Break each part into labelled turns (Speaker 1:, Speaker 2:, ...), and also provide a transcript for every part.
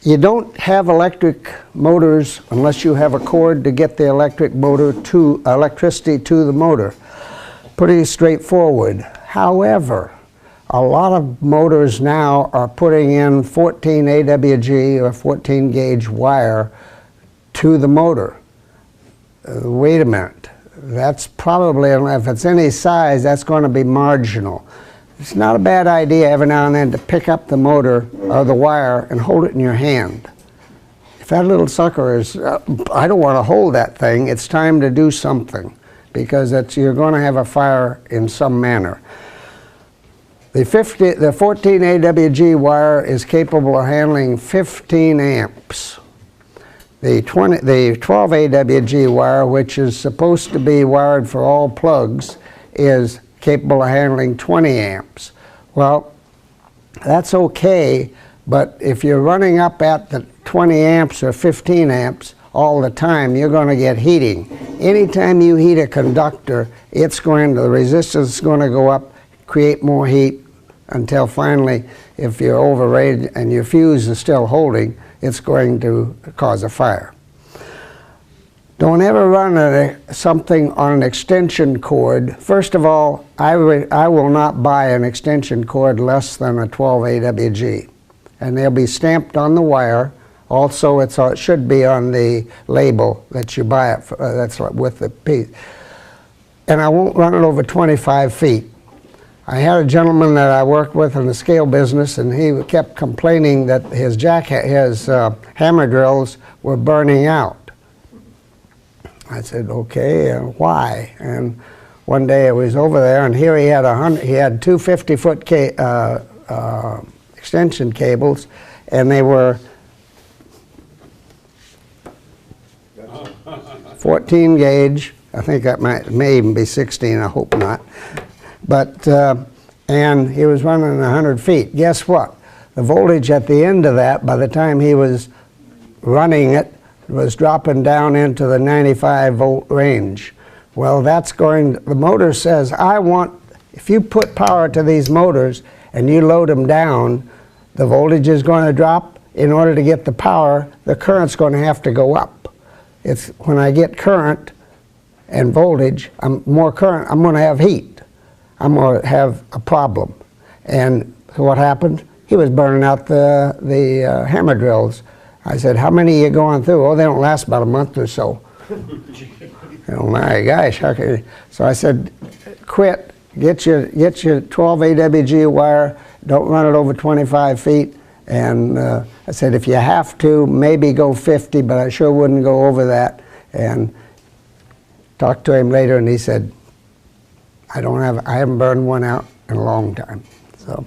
Speaker 1: You don't have electric motors unless you have a cord to get the electricity to the motor. Pretty straightforward. However, a lot of motors now are putting in 14 AWG or 14 gauge wire to the motor. Wait a minute. That's probably, if it's any size, that's going to be marginal. It's not a bad idea every now and then to pick up the motor or the wire and hold it in your hand. If that little sucker is, I don't want to hold that thing, it's time to do something, because you're going to have a fire in some manner. The 14 AWG wire is capable of handling 15 amps. The 12 AWG wire, which is supposed to be wired for all plugs, is capable of handling 20 amps. Well, that's okay, but if you're running up at the 20 amps or 15 amps all the time, you're going to get heating. Anytime you heat a conductor, the resistance is going to go up, create more heat, until finally, if you're overrated and your fuse is still holding, it's going to cause a fire. Don't ever run something on an extension cord. First of all, I will not buy an extension cord less than a 12 AWG. And they'll be stamped on the wire. Also, it should be on the label that you buy it for, that's with the piece. And I won't run it over 25 feet. I had a gentleman that I worked with in the scale business, and he kept complaining that his hammer drills were burning out. I said, okay, why? And one day I was over there, and here he had two 50-foot extension cables, and they were 14 gauge. I think that may even be 16. I hope not. But and he was running 100 feet. Guess what? The voltage at the end of that, by the time he was running it, was dropping down into the 95 volt range. Well, the motor says, if you put power to these motors and you load them down, the voltage is going to drop. In order to get the power, the current's going to have to go up. It's when I get current and voltage, more current, I'm going to have heat. I'm going to have a problem. And so what happened? He was burning out the hammer drills. I said, how many are you going through? Oh, they don't last about a month or so. Oh my gosh, how can you? So I said, quit, get your 12 AWG wire, don't run it over 25 feet. And I said, if you have to, maybe go 50, but I sure wouldn't go over that. And talked to him later, and he said, I haven't burned one out in a long time. So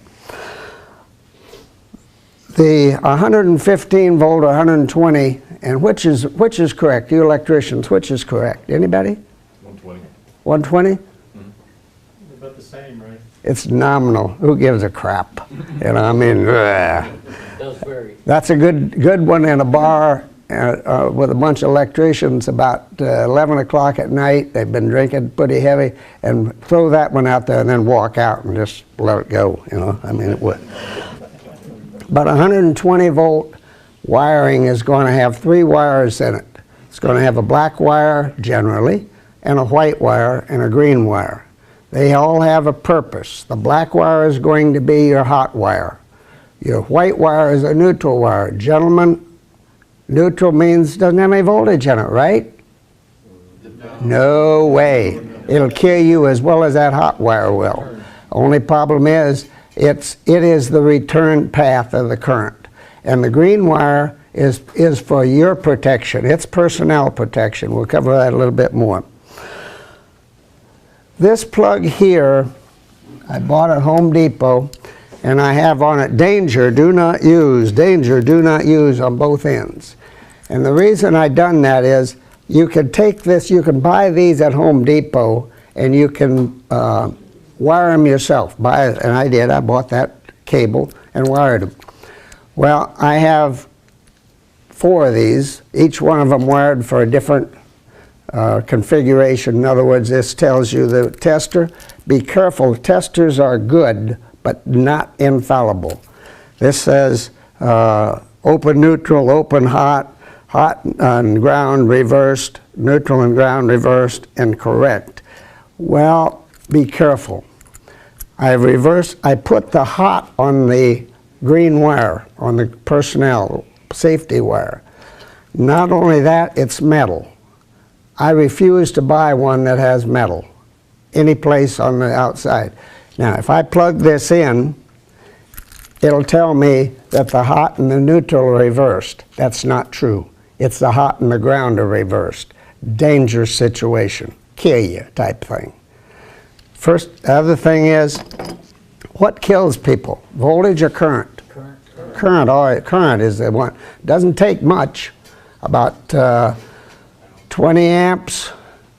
Speaker 1: the 115 volt or 120, and which is correct? You electricians, which is correct? Anybody?
Speaker 2: 120.
Speaker 1: 120?
Speaker 2: Mm-hmm.
Speaker 3: About the same, right?
Speaker 1: It's nominal. Who gives a crap? You know, I mean, that's a good one in a bar with a bunch of electricians about 11 o'clock at night. They've been drinking pretty heavy, and throw that one out there and then walk out and just let it go, you know. I mean, it would. But 120 volt wiring is going to have 3 wires in it. It's going to have a black wire generally, and a white wire, and a green wire. They all have a purpose. The black wire is going to be your hot wire. Your white wire is a neutral wire. Gentlemen, neutral means doesn't have any voltage in it, right? No way. It'll kill you as well as that hot wire will. Only problem is, it is the return path of the current. And the green wire is for your protection. It's personnel protection. We'll cover that a little bit more. This plug here, I bought at Home Depot, and I have on it, danger, do not use, danger, do not use on both ends. And the reason I done that is, you can take this, you can buy these at Home Depot, and you can wire them yourself. And I did, I bought that cable and wired them. Well, I have 4 of these, each one of them wired for a different configuration. In other words, this tells you the tester, be careful, testers are good, but not infallible. This says open neutral, open hot, hot and ground reversed, neutral and ground reversed, and correct. Well, be careful. I put the hot on the green wire, on the personnel safety wire. Not only that, it's metal. I refuse to buy one that has metal any place on the outside. Now, if I plug this in, it'll tell me that the hot and the neutral are reversed. That's not true. It's the hot and the ground are reversed. Dangerous situation, kill you type thing. First, the other thing is, what kills people? Voltage or current? Current. All right, current is the one. Doesn't take much, about 20 amps,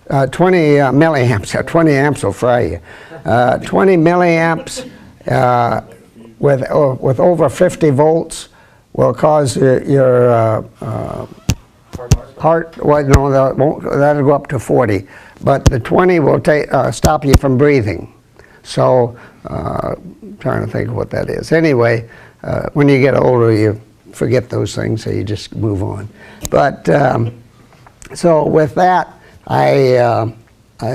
Speaker 1: 20 milliamps. 20 amps will fry you. 20 milliamps with over 50 volts will cause your heart. Well, no, that'll go up to 40, but the 20 will stop you from breathing. So, trying to think of what that is. Anyway, when you get older, you forget those things, so you just move on. But so with that, I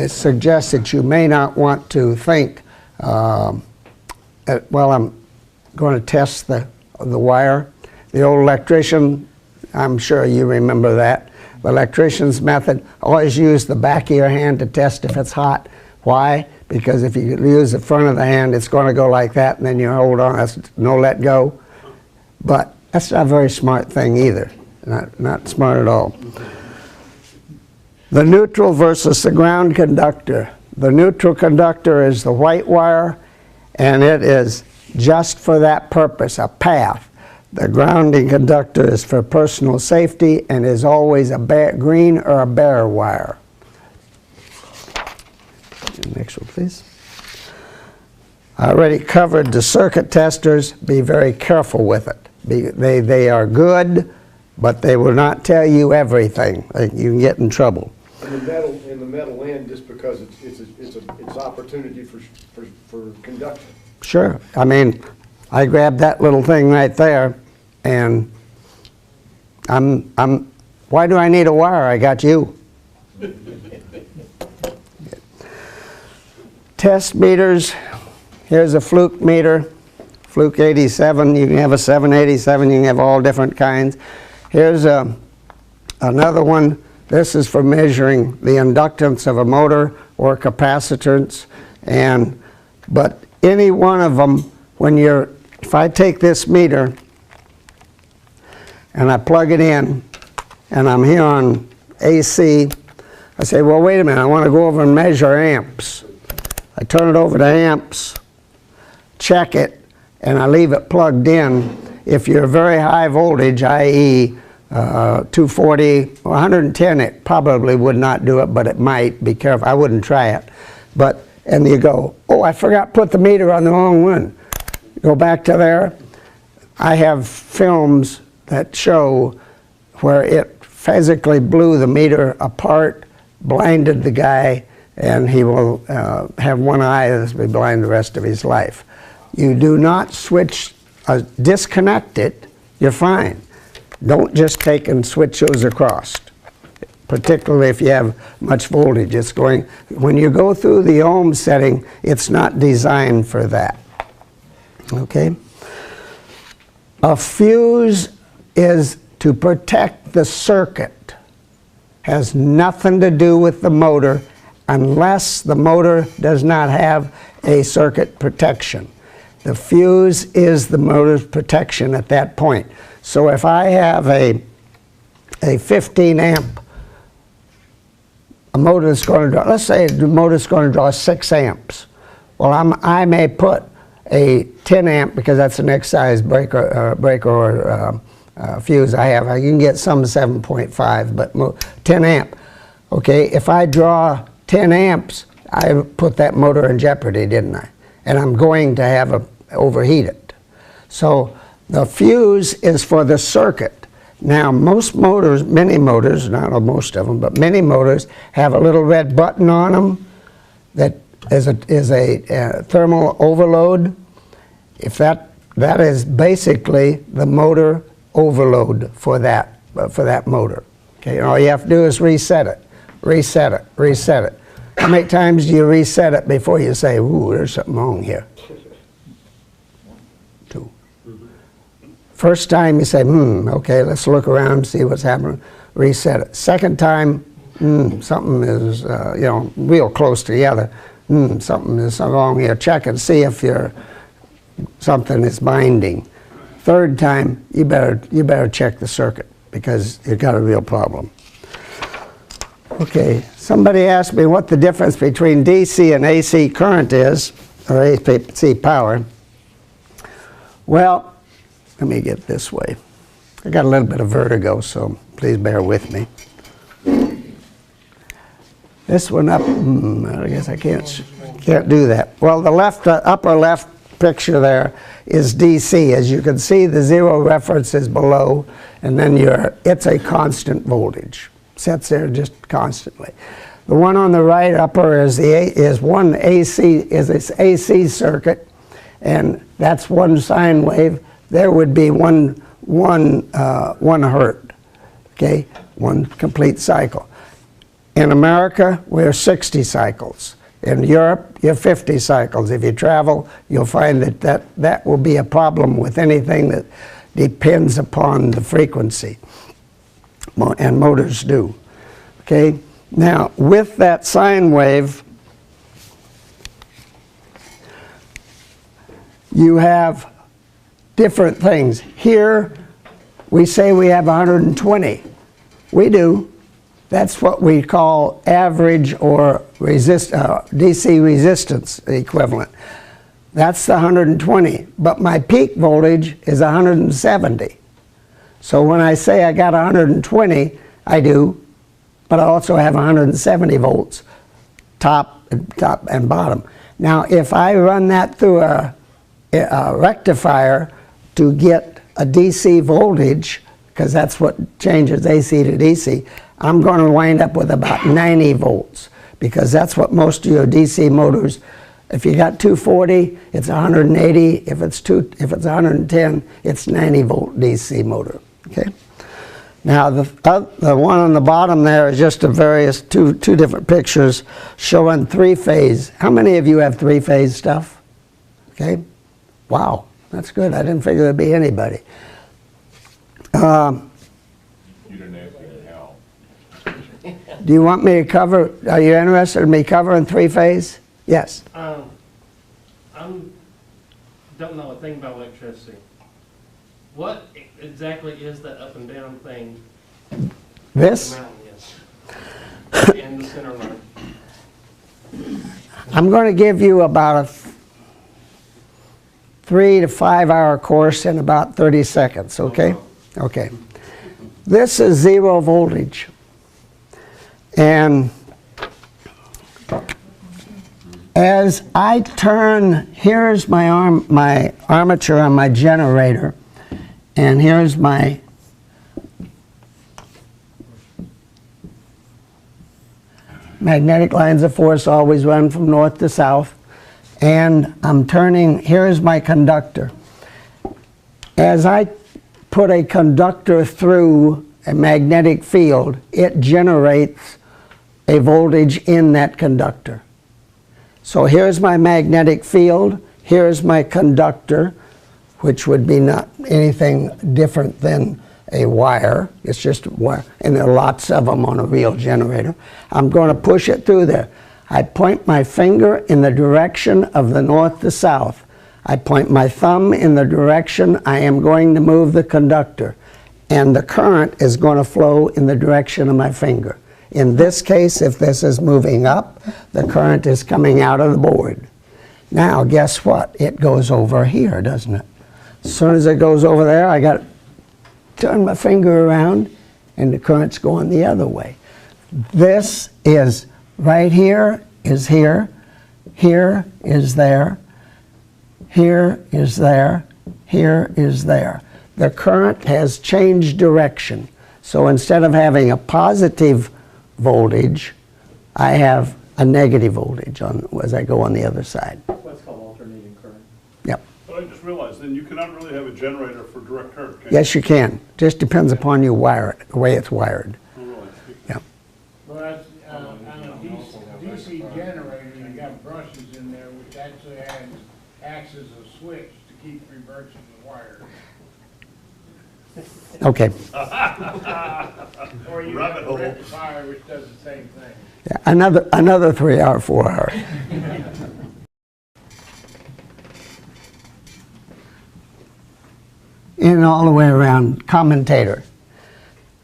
Speaker 1: suggest that you may not want to think, well, I'm going to test the wire. The old electrician, I'm sure you remember that. The electrician's method, always use the back of your hand to test if it's hot. Why? Because if you use the front of the hand, it's going to go like that, and then you hold on, that's no let go. But that's not a very smart thing either. Not smart at all. The neutral versus the ground conductor. The neutral conductor is the white wire, and it is just for that purpose, a path. The grounding conductor is for personal safety and is always a green or a bare wire. Next one, please. I already covered the circuit testers. Be very careful with it. They are good, but they will not tell you everything. You can get in trouble.
Speaker 2: In the metal end, just because it's opportunity for conduction.
Speaker 1: Sure. I mean, I grabbed that little thing right there, and why do I need a wire? I got you. Test meters. Here's a fluke meter, fluke 87. You can have a 787. You can have all different kinds. Here's another one. This is for measuring the inductance of a motor or capacitance. But any one of them, if I take this meter and I plug it in, and I'm here on AC, I say, well, wait a minute, I want to go over and measure amps. I turn it over to amps, check it, and I leave it plugged in. If you're very high voltage, i.e. 240, 110, it probably would not do it, but it might. Be careful. I wouldn't try it. And you go, oh, I forgot to put the meter on the wrong one. Go back to there. I have films that show where it physically blew the meter apart, blinded the guy, and he will have one eye that's be blind the rest of his life. You do not switch, disconnect it, you're fine. Don't just take and switch those across, particularly if you have much voltage. It's going, when you go through the ohm setting, it's not designed for that. Okay? A fuse is to protect the circuit. Has nothing to do with the motor unless the motor does not have a circuit protection. The fuse is the motor's protection at that point. So if I have a 15 amp, a motor that's going to draw, let's say the motor is going to draw 6 amps. Well, I may put a 10 amp, because that's the next size breaker or fuse I have. I can get some 7.5, but 10 amp. Okay, if I draw 10 amps, I put that motor in jeopardy, didn't I? And I'm going to have overheat it. So the fuse is for the circuit. Now, most motors, many motors, not most of them, but many motors have a little red button on them that is a thermal overload. If that is basically the motor overload for that motor. Okay, and all you have to do is reset it, reset it, reset it. How many times do you reset it before you say, ooh, there's something wrong here? 2. First time you say, okay, let's look around, see what's happening, reset it. Second time, something is, real close together. Something is wrong here. Check and see if something is binding. Third time, you better check the circuit because you've got a real problem. Okay, somebody asked me what the difference between DC and AC current is, or AC power. Well, let me get this way. I got a little bit of vertigo, so please bear with me. This one up, I guess I can't do that. Well, the upper left picture there is DC. As you can see, the 0 reference is below, and then it's a constant voltage. Sets there just constantly. The one on the right upper is one AC, is this AC circuit, and that's one sine wave. There would be one hertz, okay, one complete cycle. In America, we're 60 cycles. In Europe, you're 50 cycles. If you travel, you'll find that will be a problem with anything that depends upon the frequency, and motors do. Okay, now with that sine wave, you have different things. Here, we say we have 120. We do. That's what we call average or DC resistance equivalent. That's the 120, but my peak voltage is 170. So when I say I got 120, I do, but I also have 170 volts, top and bottom. Now, if I run that through a rectifier to get a DC voltage, because that's what changes AC to DC, I'm going to wind up with about 90 volts, because that's what most of your DC motors, if you got 240, it's 180. If it's 110, it's 90 volt DC motor. Okay. Now the one on the bottom there is just two different pictures showing 3-phase. How many of you have 3-phase stuff? Okay. Wow, that's good. I didn't figure there'd be anybody.
Speaker 4: You didn't ask me how.
Speaker 1: Do you want me to cover, are you interested in me covering 3-phase? Yes.
Speaker 3: I don't know a thing about electricity. What exactly is that up and down thing?
Speaker 1: This?
Speaker 3: The mountain, yes. And the center line.
Speaker 1: I'm going to give you about a 3 to 5 hour course in about 30 seconds, okay? Okay. This is 0 voltage. And as I turn, here's my armature on my generator, and here's my magnetic lines of force always run from north to south, and I'm turning, here's my conductor. As I put a conductor through a magnetic field, it generates a voltage in that conductor. So here's my magnetic field, here's my conductor, which would be not anything different than a wire. It's just a wire, and there are lots of them on a real generator. I'm going to push it through there. I point my finger in the direction of the north to south. I point my thumb in the direction I am going to move the conductor, and the current is going to flow in the direction of my finger. In this case, if this is moving up, the current is coming out of the board. Now, guess what? It goes over here, doesn't it? As soon as it goes over there, I got to turn my finger around, and the current's going the other way. This is right here is here, here is there, here is there, here is there. The current has changed direction. So instead of having a positive voltage, I have a negative voltage as I go on the other side.
Speaker 3: What's called alternating current.
Speaker 1: Yep.
Speaker 4: But I just realized
Speaker 5: then you cannot really have a generator for direct current, can you?
Speaker 1: Yes, you can. Just depends upon you wire it, the way it's wired.
Speaker 5: Oh, really?
Speaker 1: Yeah.
Speaker 6: Well, that's, on a DC generator, you got brushes in there, which actually acts as a switch to keep reversing the wire.
Speaker 1: Okay.
Speaker 6: Or you
Speaker 5: Rabbit
Speaker 6: have a
Speaker 5: hole.
Speaker 6: rectifier, which does the same thing.
Speaker 1: Yeah, another 3 hour, 4 hour. In all the way around, commentator.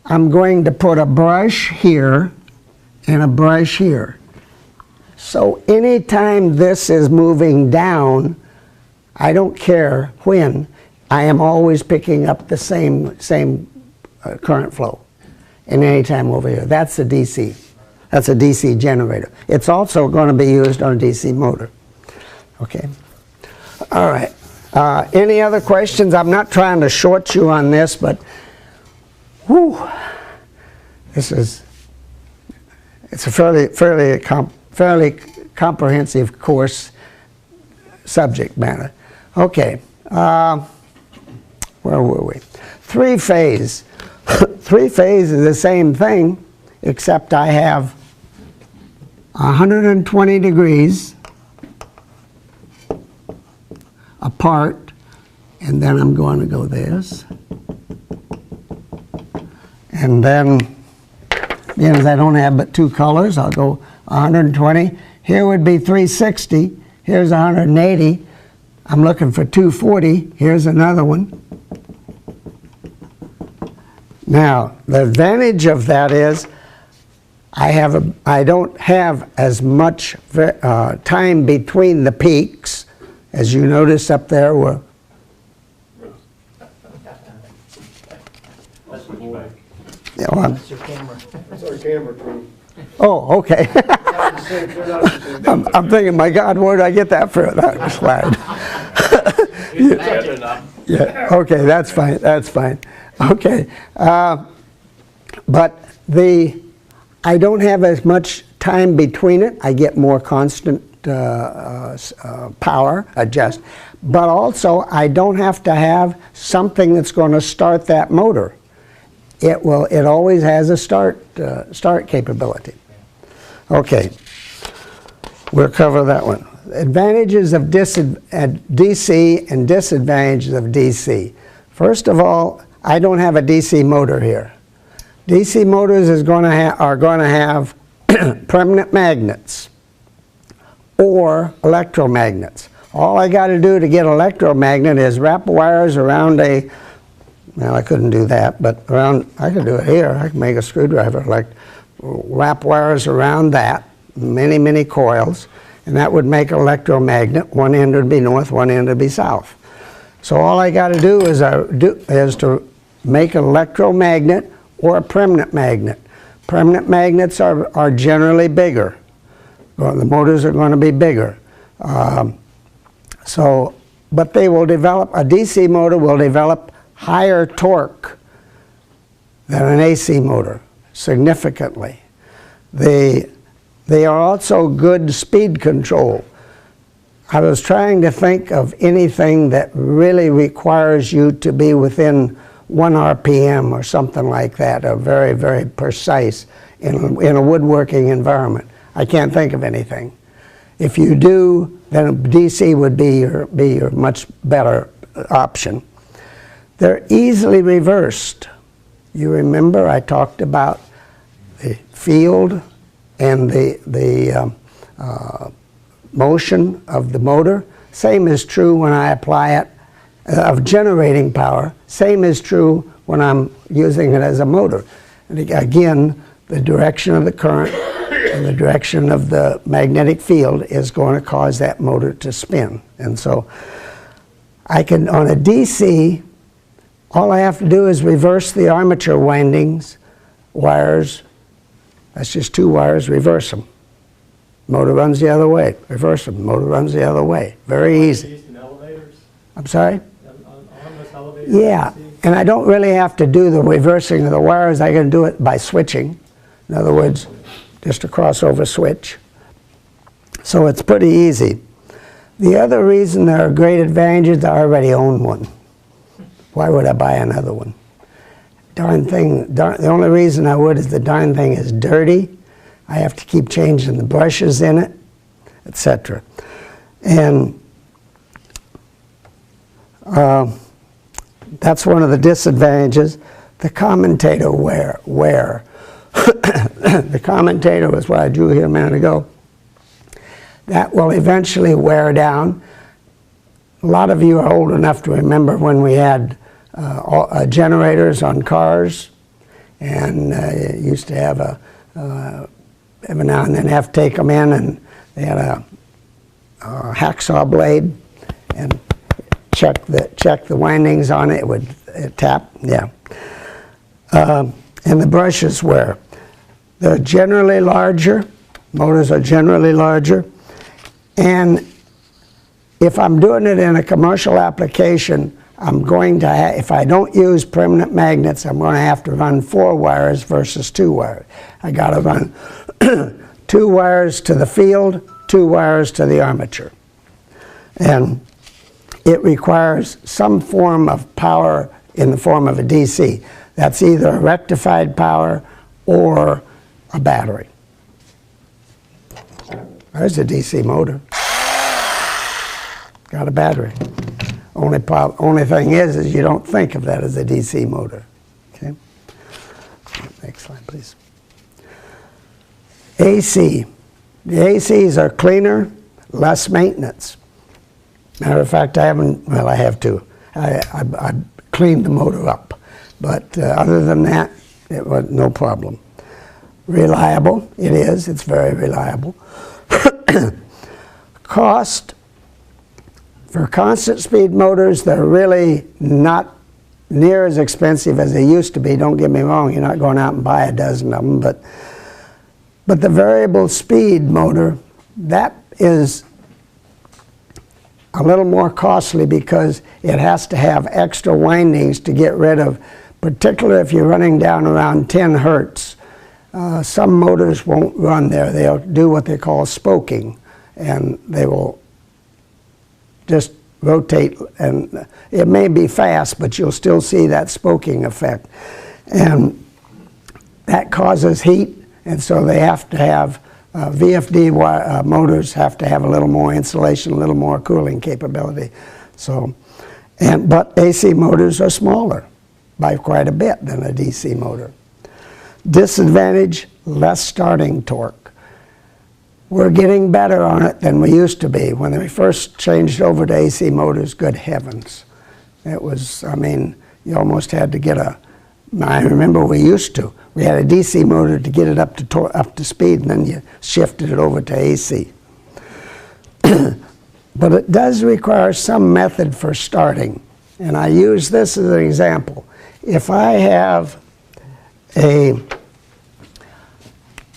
Speaker 1: I'm going to put a brush here and a brush here. So anytime this is moving down, I don't care when, I am always picking up the same current flow. And anytime over here, that's a DC. That's a DC generator. It's also going to be used on a DC motor. Okay. All right. Any other questions? I'm not trying to short you on this, but whew, it's a fairly comprehensive course subject matter. Okay. Where were we? Three-phase. Three-phase is the same thing, except I have 120 degrees apart, and then I'm going to go this. And then, being as I don't have but two colors, I'll go 120. Here would be 360. Here's 180. I'm looking for 240. Here's another one. Now, the advantage of that is I don't have as much time between the peaks, as you notice up there were. Yeah, well,
Speaker 2: That's our camera crew.
Speaker 1: oh, okay.
Speaker 2: They're not the same.
Speaker 1: I'm thinking, my God, where did I get that for that slide? Yeah, okay, that's fine, that's fine. Okay, but I don't have as much time between it. I get more constant power adjust, but also I don't have to have something that's going to start that motor. It always has a start capability. Okay, we'll cover that one. Advantages of DC and disadvantages of DC. First of all, I don't have a DC motor here. DC motors are going to have permanent magnets or electromagnets. All I got to do to get electromagnet is wrap wires around well, I couldn't do that, but I could do it here. I can make a screwdriver, wrap wires around that, many coils, and that would make an electromagnet. One end would be north, one end would be south. So all I got to do is to make an electromagnet or a permanent magnet. Permanent magnets are generally bigger. Well, the motors are going to be bigger. But they will develop, a DC motor will develop higher torque than an AC motor, significantly. They are also good speed control. I was trying to think of anything that really requires you to be within 1 RPM or something like that, or very precise in a woodworking environment. I can't think of anything. If you do, then DC would be your much better option. They're easily reversed. You remember I talked about the field and the motion of the motor. Same is true when I apply it, of generating power. Same is true when I'm using it as a motor. And again, the direction of the current and the direction of the magnetic field is going to cause that motor to spin. And so I can, on a DC, all I have to do is reverse the armature windings, wires. That's just two wires, reverse them. Motor runs the other way, reverse them, motor runs the other way. Very easy.
Speaker 3: Used in elevators?
Speaker 1: I'm sorry?
Speaker 3: On those elevators?
Speaker 1: Yeah, and I don't really have to do the reversing of the wires. I can do it by switching. In other words, just a crossover switch. So it's pretty easy. The other reason there are great advantages, I already own one. Why would I buy another one? Darn thing, the only reason I would is the darn thing is dirty. I have to keep changing the brushes in it, etc. And that's one of the disadvantages. The commentator wear. The commentator was what I drew here a minute ago. That will eventually wear down. A lot of you are old enough to remember when we had generators on cars, and used to have every now and then have to take them in, and they had a hacksaw blade, and check the windings on it. It would tap, yeah. And the brushes wear. They're generally larger. Motors are generally larger, and if I'm doing it in a commercial application, I'm going to if I don't use permanent magnets, I'm going to have to run 4 wires versus 2 wires. I got to run 2 wires to the field, 2 wires to the armature. And it requires some form of power in the form of a DC. That's either a rectified power or a battery. There's a DC motor. Got a battery. Only thing is you don't think of that as a DC motor. Okay. Next slide, please. AC. The ACs are cleaner, less maintenance. Matter of fact, I haven't. Well, I have to. I cleaned the motor up, but other than that, it was no problem. Reliable. It is. It's very reliable. Cost. For constant speed motors, they're really not near as expensive as they used to be. Don't get me wrong, you're not going out and buy a dozen of them, but the variable speed motor, that is a little more costly because it has to have extra windings to get rid of, particularly if you're running down around 10 hertz. Some motors won't run there. They'll do what they call spoking, and they will just rotate, and it may be fast, but you'll still see that spoking effect. And that causes heat, and so they have to have, VFD motors have to have a little more insulation, a little more cooling capability. So, but AC motors are smaller by quite a bit than a DC motor. Disadvantage, less starting torque. We're getting better on it than we used to be. When we first changed over to AC motors, good heavens. It was, I mean, you almost had to get I remember we used to. We had a DC motor to get it up to speed, and then you shifted it over to AC. But it does require some method for starting. And I use this as an example. If I have a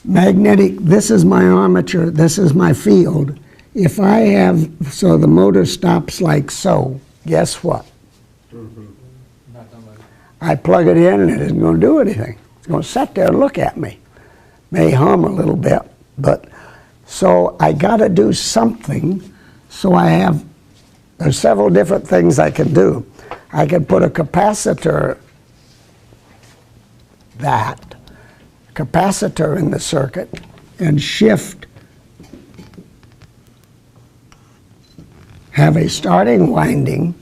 Speaker 1: magnetic, this is my armature, this is my field. If I have, so the motor stops like so, guess what? I plug it in and it isn't going to do anything. It's going to sit there and look at me. May hum a little bit, but so I got to do something. So there's several different things I can do. I can put a capacitor in the circuit and shift, have a starting winding,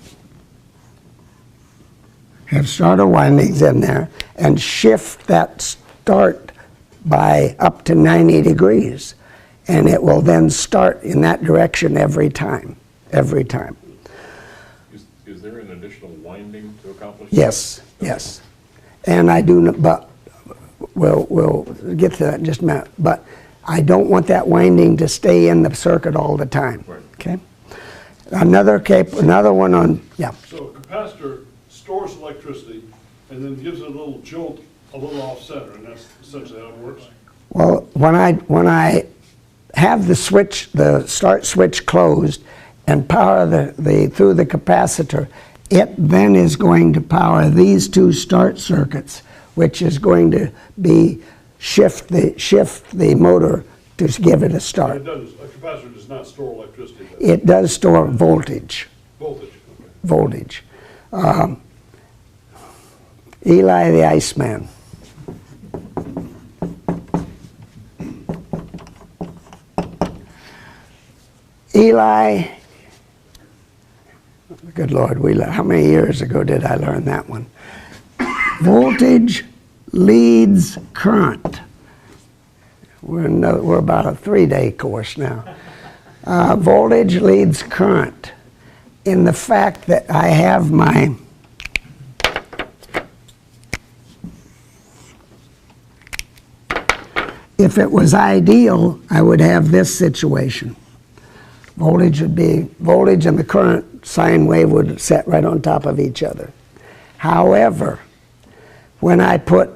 Speaker 1: have starter windings in there, and shift that start by up to 90 degrees. And it will then start in that direction every time. Is
Speaker 4: there an additional winding to accomplish that?
Speaker 1: Yes, yes. And I do, but we'll get to that in just a minute. But I don't want that winding to stay in the circuit all the time.
Speaker 4: Right.
Speaker 1: Okay. Another one on, yeah.
Speaker 5: So a capacitor stores electricity and then gives it a little jolt, a little off center, and that's essentially how it works.
Speaker 1: Well, when I have the switch, the start switch closed, and power through the capacitor, it then is going to power these 2 start circuits, which is going to be shift the motor to give it a
Speaker 5: It
Speaker 1: start.
Speaker 5: does, a capacitor does not store electricity.
Speaker 1: It does store voltage.
Speaker 5: Voltage, okay.
Speaker 1: Voltage. Eli the Iceman. Eli, good Lord, how many years ago did I learn that one? Voltage leads current. We're about a 3-day course now. Voltage leads current in the fact that I have my if it was ideal, I would have this situation. Voltage would be, voltage and the current sine wave would set right on top of each other. However, when I put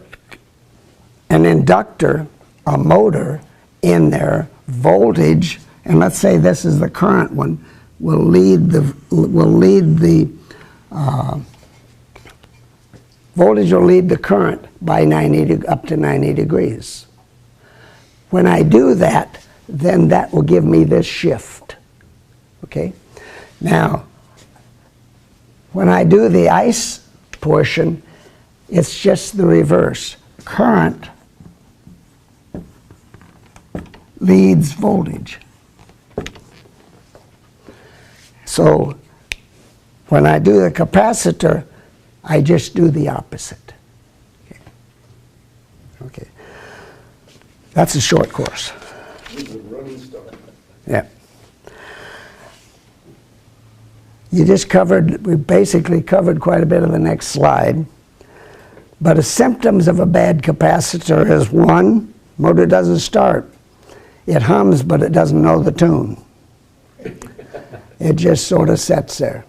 Speaker 1: an inductor, a motor in there, voltage, and let's say this is the current one, will lead the voltage will lead the current by up to 90 degrees. When I do that, then that will give me this shift. Okay? Now, when I do the ice portion, it's just the reverse. Current leads voltage. So when I do the capacitor, I just do the opposite. Okay. Okay. That's a short course.
Speaker 2: This is a running start.
Speaker 1: Yeah. You just covered, we basically covered quite a bit of the next slide. But the symptoms of a bad capacitor is, one, motor doesn't start. It hums, but it doesn't know the tune. It just sort of sits there.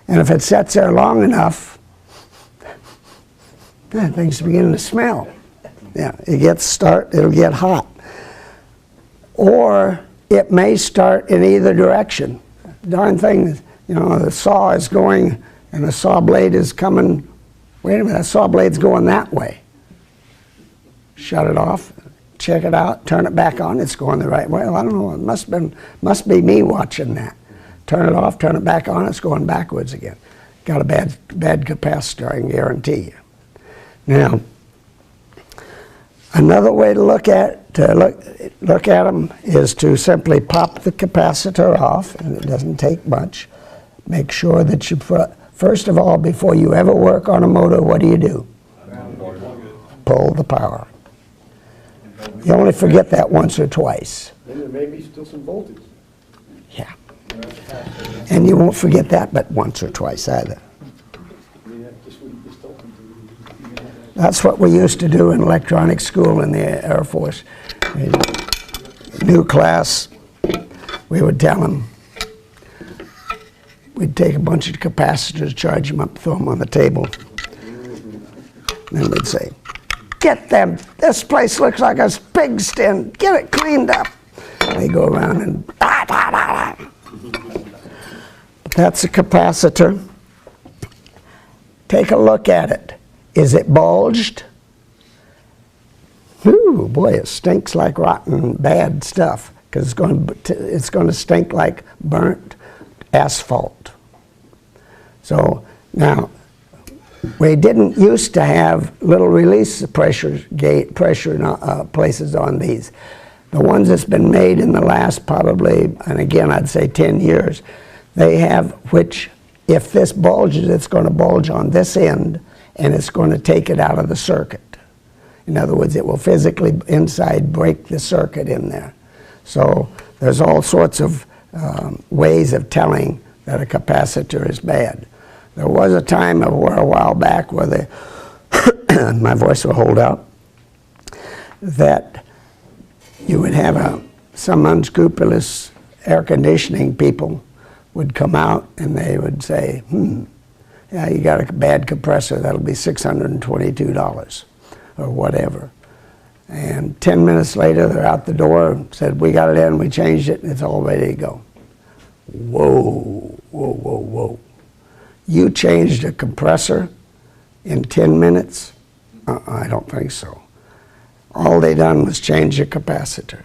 Speaker 1: And if it sits there long enough, things begin to smell. Yeah, it gets it'll get hot. Or it may start in either direction. Darn thing, you know, the saw is going and the saw blade is coming. Wait a minute, that saw blade's going that way. Shut it off, check it out, turn it back on, it's going the right way. Well, I don't know, it must be me watching that. Turn it off, turn it back on, it's going backwards again. Got a bad capacitor, I can guarantee you. Now, another way to look at them is to simply pop the capacitor off, and it doesn't take much. Make sure that you first of all, before you ever work on a motor, what do? Pull the power. You only forget that once or twice.
Speaker 2: Then there may be still some voltage.
Speaker 1: Yeah. And you won't forget that but once or twice either.
Speaker 2: I mean, that's just what you just told them.
Speaker 1: That's what we used to do in electronic school in the Air Force. New class, we would tell them, we'd take a bunch of capacitors, charge them up, throw them on the table. Then we'd say, get them, this place looks like a pigsty, get it cleaned up. They go around and that's a capacitor. Take a look at it. Is it bulged? Ooh, boy, it stinks like rotten, bad stuff, because it's going to stink like burnt asphalt. So now, we didn't used to have little release pressure places on these. The ones that's been made in the last probably, and again I'd say 10 years, they have which, if this bulges, it's going to bulge on this end, and it's going to take it out of the circuit. In other words, it will physically inside break the circuit in there. So there's all sorts of ways of telling that a capacitor is bad. There was a time a while back where my voice will hold out, that you would have some unscrupulous air conditioning people would come out and they would say, yeah, you got a bad compressor, that'll be $622 or whatever. And 10 minutes later, they're out the door and said, we got it in, we changed it, and it's all ready to go. Whoa, whoa, whoa, whoa. You changed a compressor in 10 minutes? I don't think so. All they done was change a capacitor.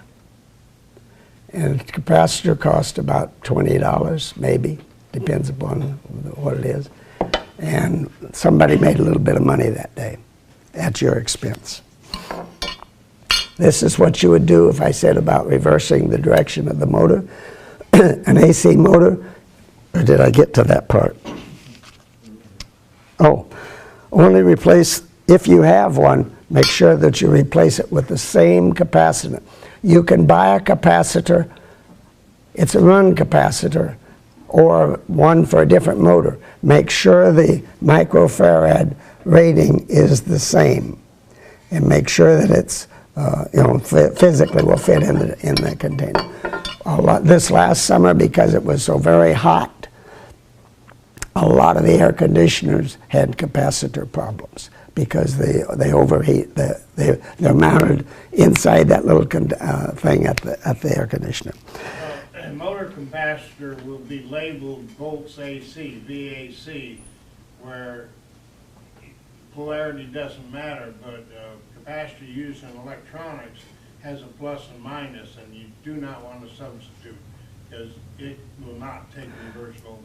Speaker 1: And capacitor cost about $20, maybe, depends upon what it is. And somebody made a little bit of money that day at your expense. This is what you would do if I said about reversing the direction of the motor. An AC motor, or did I get to that part? Oh, only replace, if you have one, make sure that you replace it with the same capacitor. You can buy a capacitor, it's a run capacitor, or one for a different motor. Make sure the microfarad rating is the same, and make sure that it's physically will fit in the container. This last summer, because it was so very hot, a lot of the air conditioners had capacitor problems because they overheat. They're mounted inside that little thing at the air conditioner.
Speaker 6: A motor capacitor will be labeled volts AC, VAC, where polarity doesn't matter, but capacitor used in electronics has a plus and minus, and you do not want to substitute because it will not take reverse voltage.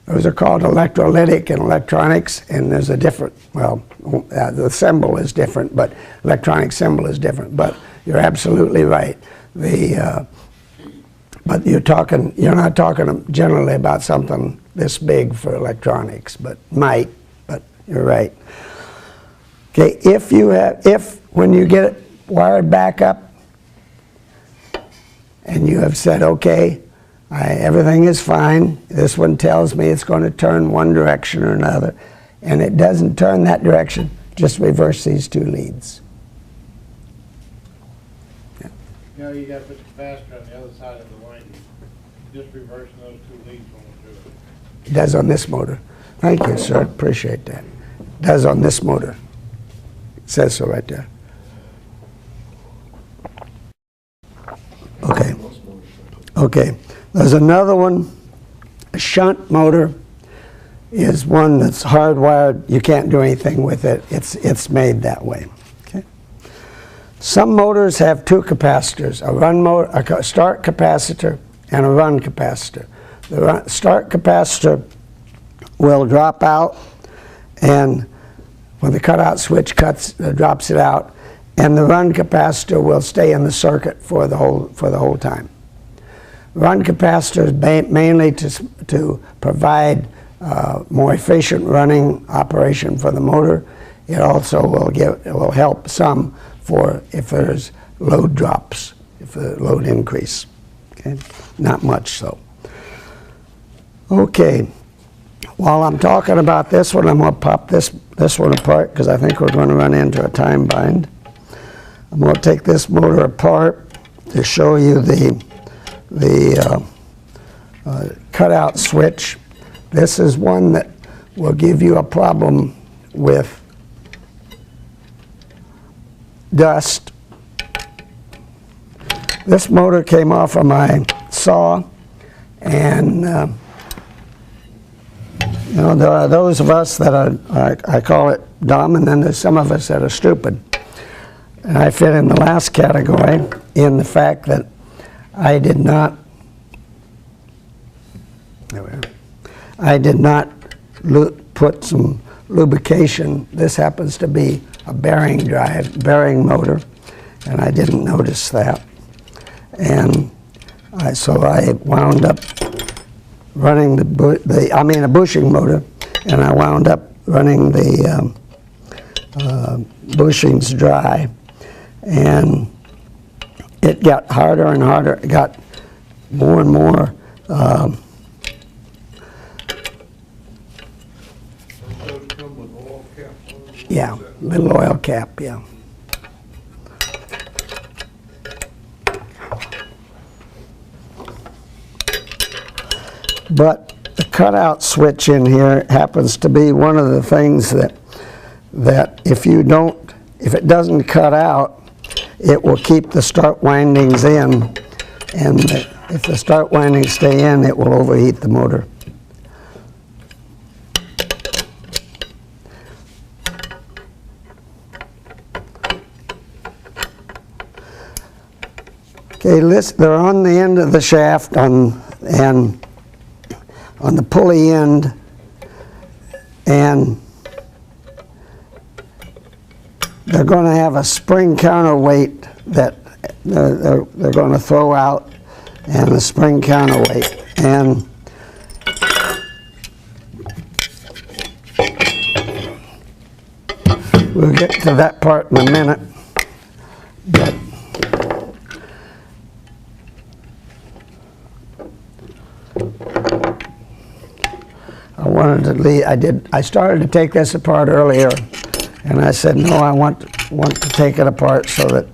Speaker 1: Those are called electrolytic in electronics, and there's a different, well, the symbol is different, but electronic symbol is different. But you're absolutely right. But you're not talking generally about something this big for electronics, but might. But you're right. Okay, if when you get it wired back up, and you have said, okay, everything is fine. This one tells me it's going to turn one direction or another, and it doesn't turn that direction. Just reverse these two leads. Yeah.
Speaker 6: No, you got to put the capacitor on the other side of the winding. Just reversing those two leads won't do it.
Speaker 1: It does on this motor. Thank you, sir. Appreciate that. It does on this motor. It says so right there. Okay. Okay. There's another one. A shunt motor is one that's hardwired. You can't do anything with it. It's made that way. Okay. Some motors have two capacitors: a run motor, a start capacitor, and a run capacitor. The start capacitor will drop out, and when the cutout switch drops it out, and the run capacitor will stay in the circuit for the whole time. Run capacitor is mainly to provide more efficient running operation for the motor. It also will help some for if there's load drops, if the load increase. Okay, not much so. Okay, while I'm talking about this one, I'm going to pop this one apart because I think we're going to run into a time bind. I'm going to take this motor apart to show you the cutout switch. This is one that will give you a problem with dust. This motor came off of my saw, and there are those of us that are, I call it dumb, and then there's some of us that are stupid. And I fit in the last category in the fact that I did not put some lubrication. This happens to be a bearing motor, and I didn't notice that. And so I wound up running a bushing motor, and I wound up running the bushings dry, and it got harder and harder. It got more and more yeah, little oil cap, yeah. But the cutout switch in here happens to be one of the things that if it doesn't cut out, it will keep the start windings in, and if the start windings stay in, it will overheat the motor. Okay, they're on the end of the shaft and on the pulley end, and they're going to have a spring counterweight that they're going to throw out, and a spring counterweight. And we'll get to that part in a minute. But I wanted to leave. I started to take this apart earlier, and I said, no, I want to take it apart so that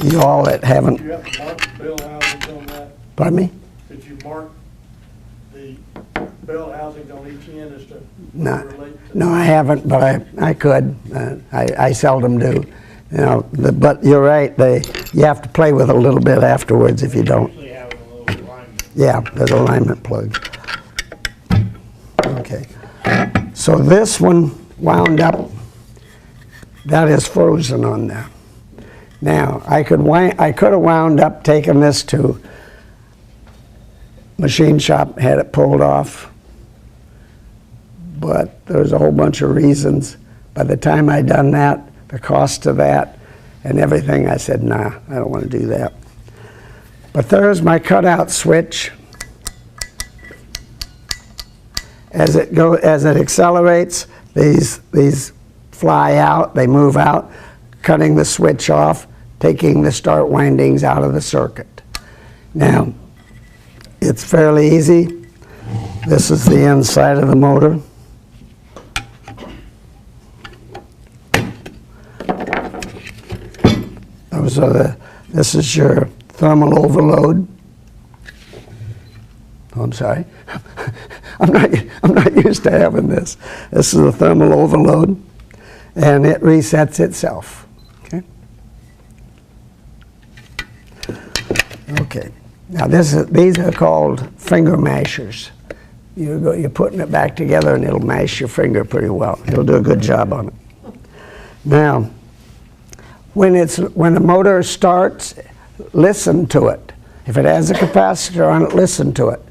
Speaker 1: you all that haven't.
Speaker 5: Did you have to mark the bell housings on that?
Speaker 1: Pardon me?
Speaker 5: Did you mark the bell housings on each end as to
Speaker 1: No,
Speaker 5: relate to?
Speaker 1: no, I haven't, but I could. I seldom do. You know, but you're right. You have to play with it a little bit afterwards if you don't.
Speaker 6: Usually have a little alignment.
Speaker 1: Yeah, there's alignment plug. Okay. So this one wound up. That is frozen on there. Now I could have wound up taking this to machine shop, had it pulled off, but there's a whole bunch of reasons. By the time I done that, the cost of that and everything, I said, nah, I don't want to do that. But there's my cutout switch. As it accelerates, these fly out, they move out, cutting the switch off, taking the start windings out of the circuit. Now, it's fairly easy. This is the inside of the motor. This is your thermal overload. Oh, I'm sorry. I'm not used to having this. This is the thermal overload, and it resets itself. Okay. Okay. Now these are called finger mashers. You're putting it back together, and it'll mash your finger pretty well. It'll do a good job on it. Now, when the motor starts, listen to it. If it has a capacitor on it, listen to it.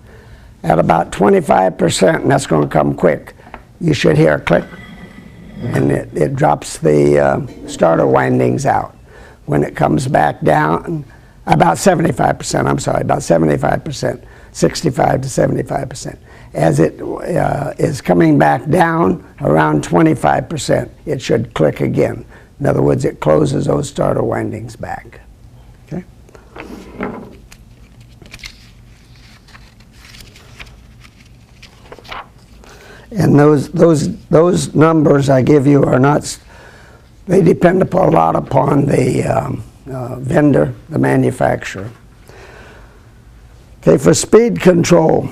Speaker 1: At about 25%, and that's going to come quick, you should hear a click, and it drops the starter windings out. When it comes back down, about 75%, I'm sorry, about 75%, 65 to 75%. As it is coming back down around 25%, it should click again. In other words, it closes those starter windings back. Okay? And those numbers I give you are not, they depend a lot upon the vendor, the manufacturer. Okay, for speed control,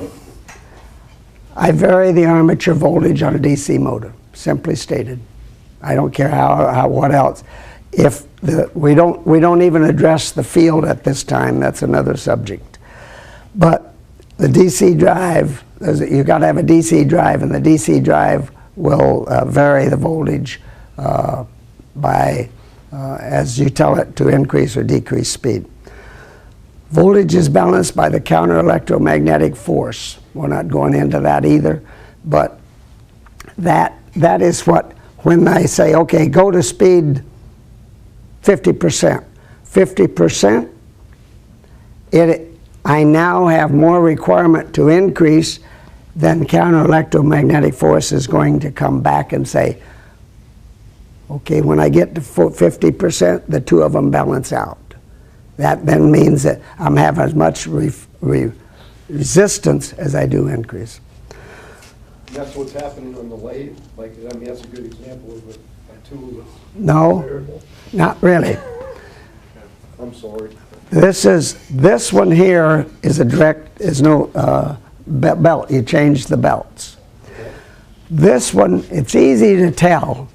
Speaker 1: I vary the armature voltage on a DC motor, simply stated. I don't care what else. If we don't even address the field at this time, that's another subject. But the DC drive, you've got to have a DC drive, and the DC drive will vary the voltage as you tell it to increase or decrease speed. Voltage is balanced by the counter electromagnetic force. We're not going into that either, but that is what, when I say, okay, go to speed 50%. 50%, I now have more requirement to increase, then counter electromagnetic force is going to come back and say, okay, when I get to 50%, the two of them balance out. That then means that I'm having as much resistance as I do increase.
Speaker 2: And that's what's happening on the lathe? Like, I mean, that's a good example of a tool that's
Speaker 1: No,
Speaker 2: variable.
Speaker 1: not really.
Speaker 2: I'm sorry.
Speaker 1: This one here is no belt. You change the belts.
Speaker 2: Okay.
Speaker 1: This one, it's easy to tell.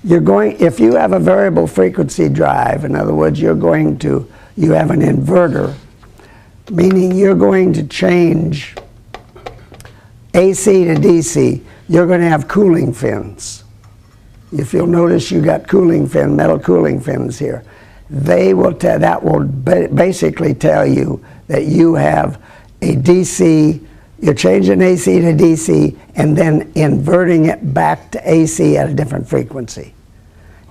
Speaker 1: If you have a variable frequency drive, in other words, you have an inverter, meaning you're going to change AC to DC, you're going to have cooling fins. If you'll notice, you got metal cooling fins here. that will basically tell you that you have a DC, you're changing AC to DC and then inverting it back to AC at a different frequency,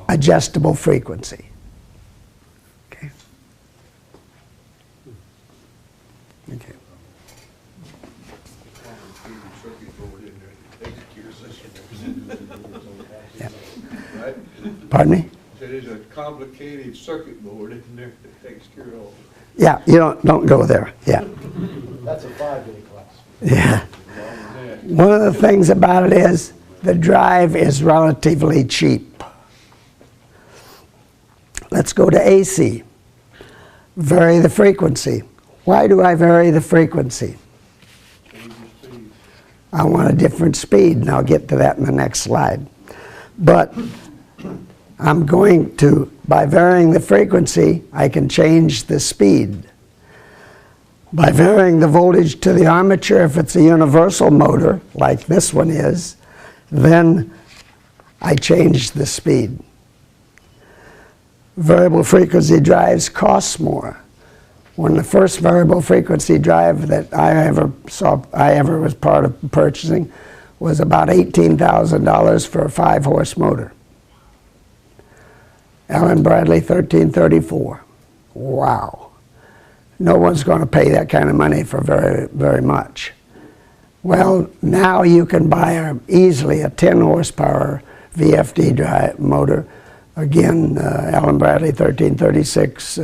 Speaker 1: adjustable frequency. Okay. Okay. Yeah. Pardon me?
Speaker 7: There's a complicated circuit board in there that takes care of all.
Speaker 1: Yeah, you don't go there. Yeah.
Speaker 2: That's a 5-day class.
Speaker 1: Yeah. One of the things about it is the drive is relatively cheap. Let's go to AC. Vary the frequency. Why do I vary the frequency? I want a different speed, and I'll get to that in the next slide. But I'm going to, by varying the frequency, I can change the speed. By varying the voltage to the armature, if it's a universal motor, like this one is, then I change the speed. Variable frequency drives cost more. When the first variable frequency drive that I ever was part of purchasing was about $18,000 for a 5-horse motor. Allen Bradley 1334. Wow. No one's going to pay that kind of money for very, very much. Well, now you can buy easily a 10-horsepower VFD drive motor. Again, Allen Bradley 1336,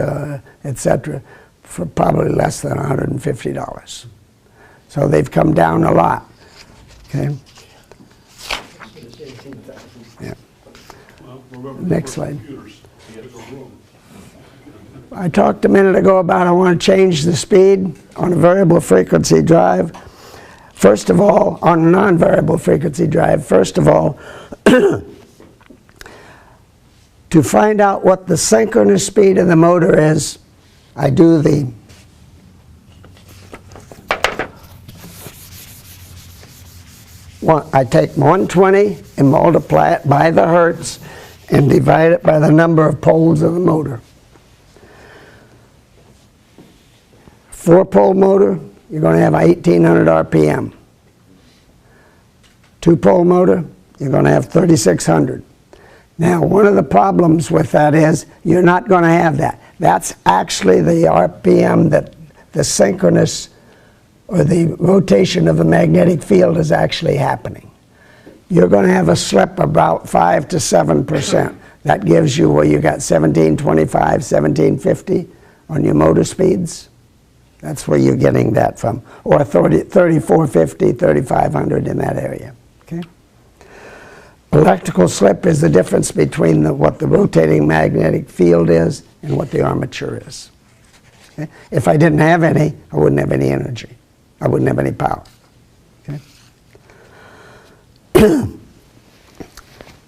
Speaker 1: etc., for probably less than $150. So they've come down a lot. Okay. Yeah. Next slide. I talked a minute ago about I want to change the speed on a variable frequency drive. First of all, on a non-variable frequency drive, first of all, to find out what the synchronous speed of the motor is, I do I take 120 and multiply it by the hertz and divide it by the number of poles of the motor. 4-pole motor, you're going to have 1800 RPM. 2-pole motor, you're going to have 3600. Now, one of the problems with that is you're not going to have that. That's actually the RPM that the synchronous or the rotation of the magnetic field is actually happening. You're going to have a slip about 5 to 7%. That gives you where you got 1725, 1750 on your motor speeds. That's where you're getting that from. Or 3450, 3500 in that area. Okay? Electrical slip is the difference between what the rotating magnetic field is and what the armature is. Okay? If I didn't have any, I wouldn't have any energy. I wouldn't have any power. Okay?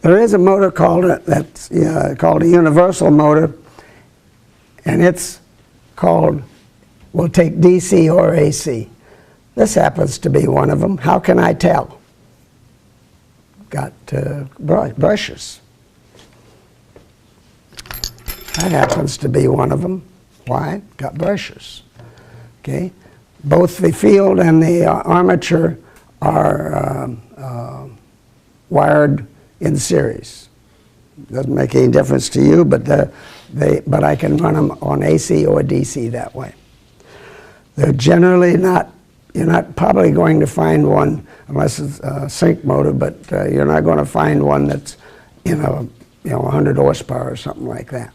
Speaker 1: There is a motor called called a universal motor, and it's called, will take DC or AC. This happens to be one of them. How can I tell? Got brushes. That happens to be one of them. Why? Got brushes. Okay. Both the field and the armature are wired in series. Doesn't make any difference to you, but I can run them on AC or DC that way. They're generally not. You're not probably going to find one unless it's a sync motor, but you're not going to find one that's in a 100 horsepower or something like that.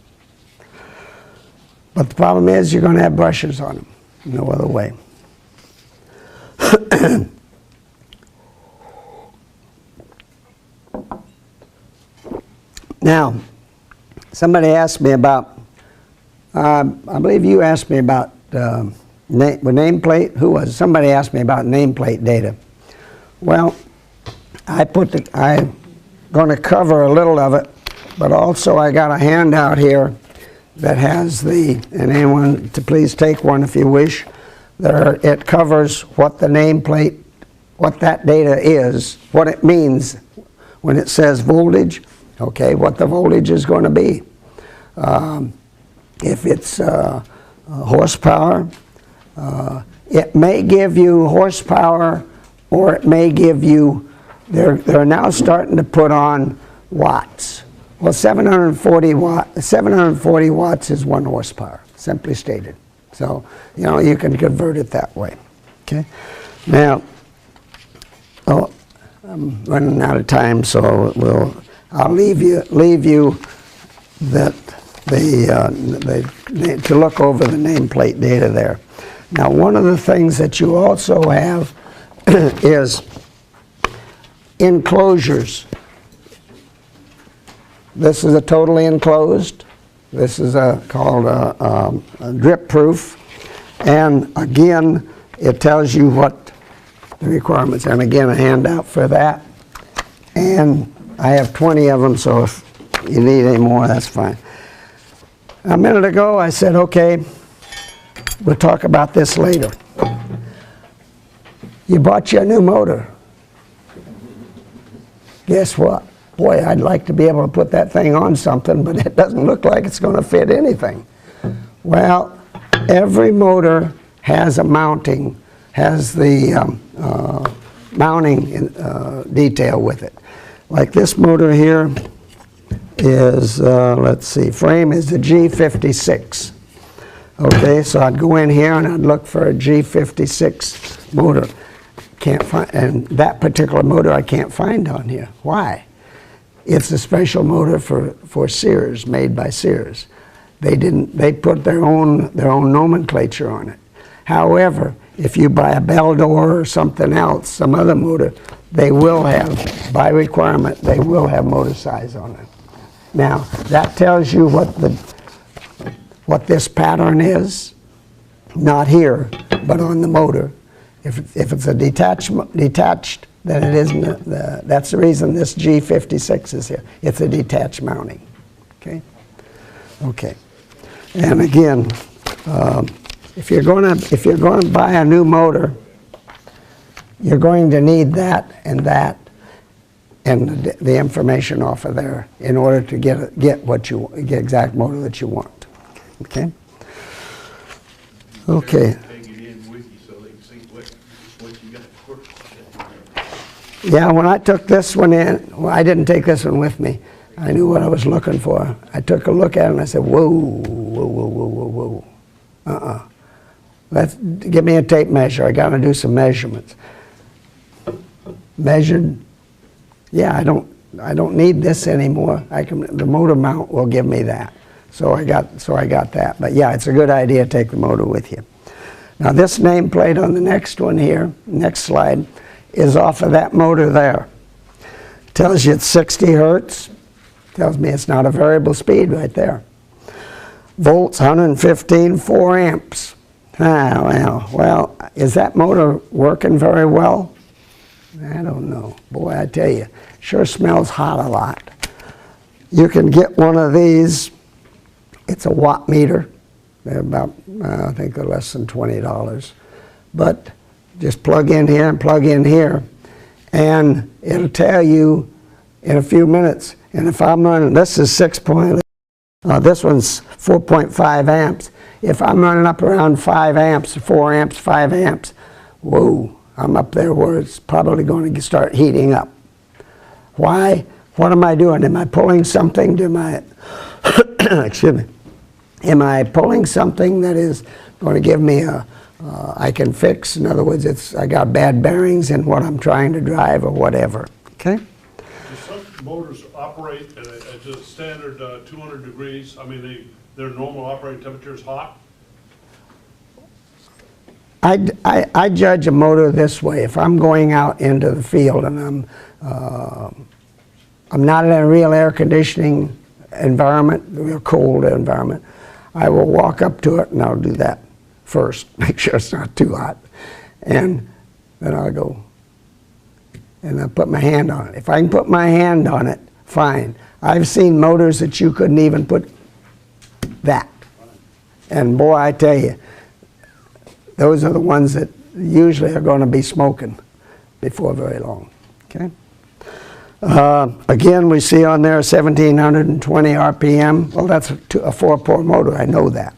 Speaker 1: But the problem is you're going to have brushes on them. No other way. Now, somebody asked me about, I believe you asked me about nameplate. Who was it? Somebody asked me about nameplate data. Well, I'm going to cover a little of it, but also I got a handout here that has and anyone to please take one if you wish. It covers what the nameplate, what that data is, what it means when it says voltage, okay, what the voltage is going to be. if it's horsepower. It may give you horsepower, or it may give you, they're now starting to put on watts. Well, 740 watts is 1 horsepower, simply stated. So, you know, you can convert it that way. Okay. Now, I'm running out of time, so I'll leave you that to look over the nameplate data there. Now, one of the things that you also have is enclosures. This is a totally enclosed. This is called a drip proof. And again, it tells you what the requirements are. And again, a handout for that. And I have 20 of them, so if you need any more, that's fine. A minute ago, I said, okay, we'll talk about this later. You bought your new motor. Guess what? Boy, I'd like to be able to put that thing on something, but it doesn't look like it's going to fit anything. Well, every motor has a mounting, has the mounting detail with it. Like this motor here is, let's see, frame is the G56. Okay, so I'd go in here and I'd look for a G56 motor. Can't find, and that particular motor I can't find on here. Why? It's a special motor for Sears, made by Sears. They put their own nomenclature on it. However, if you buy a Bell-Door or something else, some other motor, they will have, by requirement, they will have motor size on it. Now, that tells you what this pattern is, not here, but on the motor. If it's a detached, then it isn't. That's the reason this G56 is here. It's a detached mounting. Okay. Okay. And again, if you're going to buy a new motor, you're going to need that and the information off of there in order to get exact motor that you want. Okay. Okay.
Speaker 7: Take it in with you so they can see what you got to work with.
Speaker 1: Yeah, when I took this one in, well, I didn't take this one with me. I knew what I was looking for. I took a look at it and I said, whoa, whoa, whoa, whoa, whoa, whoa. Give me a tape measure. I got to do some measurements. Measured. Yeah, I don't need this anymore. The motor mount will give me that. So I got that. But yeah, it's a good idea to take the motor with you. Now this nameplate on the next one here, next slide, is off of that motor there. Tells you it's 60 hertz. Tells me it's not a variable speed right there. Volts, 115, 4 amps. Well, is that motor working very well? I don't know. Boy, I tell you, sure smells hot a lot. You can get one of these. It's a watt meter. They're about, I think they're less than $20. But just plug in here and plug in here, and it'll tell you in a few minutes. And if I'm running, this is this one's 4.5 amps. If I'm running up around 5 amps, 4 amps, 5 amps, whoa, I'm up there where it's probably going to start heating up. Why? What am I doing? Am I pulling something? Excuse me. Am I pulling something that is going to give me I can fix? In other words, I got bad bearings in what I'm trying to drive or whatever. Okay?
Speaker 5: Do some motors operate at just standard 200 degrees? I mean, their normal operating temperature is hot?
Speaker 1: I judge a motor this way. If I'm going out into the field and I'm not in a real air conditioning environment, a real cold environment, I will walk up to it and I'll do that first, make sure it's not too hot, and then I'll go and I'll put my hand on it. If I can put my hand on it, fine. I've seen motors that you couldn't even put that, and boy, I tell you, those are the ones that usually are going to be smoking before very long. Okay. Again, we see on there 1720 RPM. Well, that's a 4-pore motor, I know that.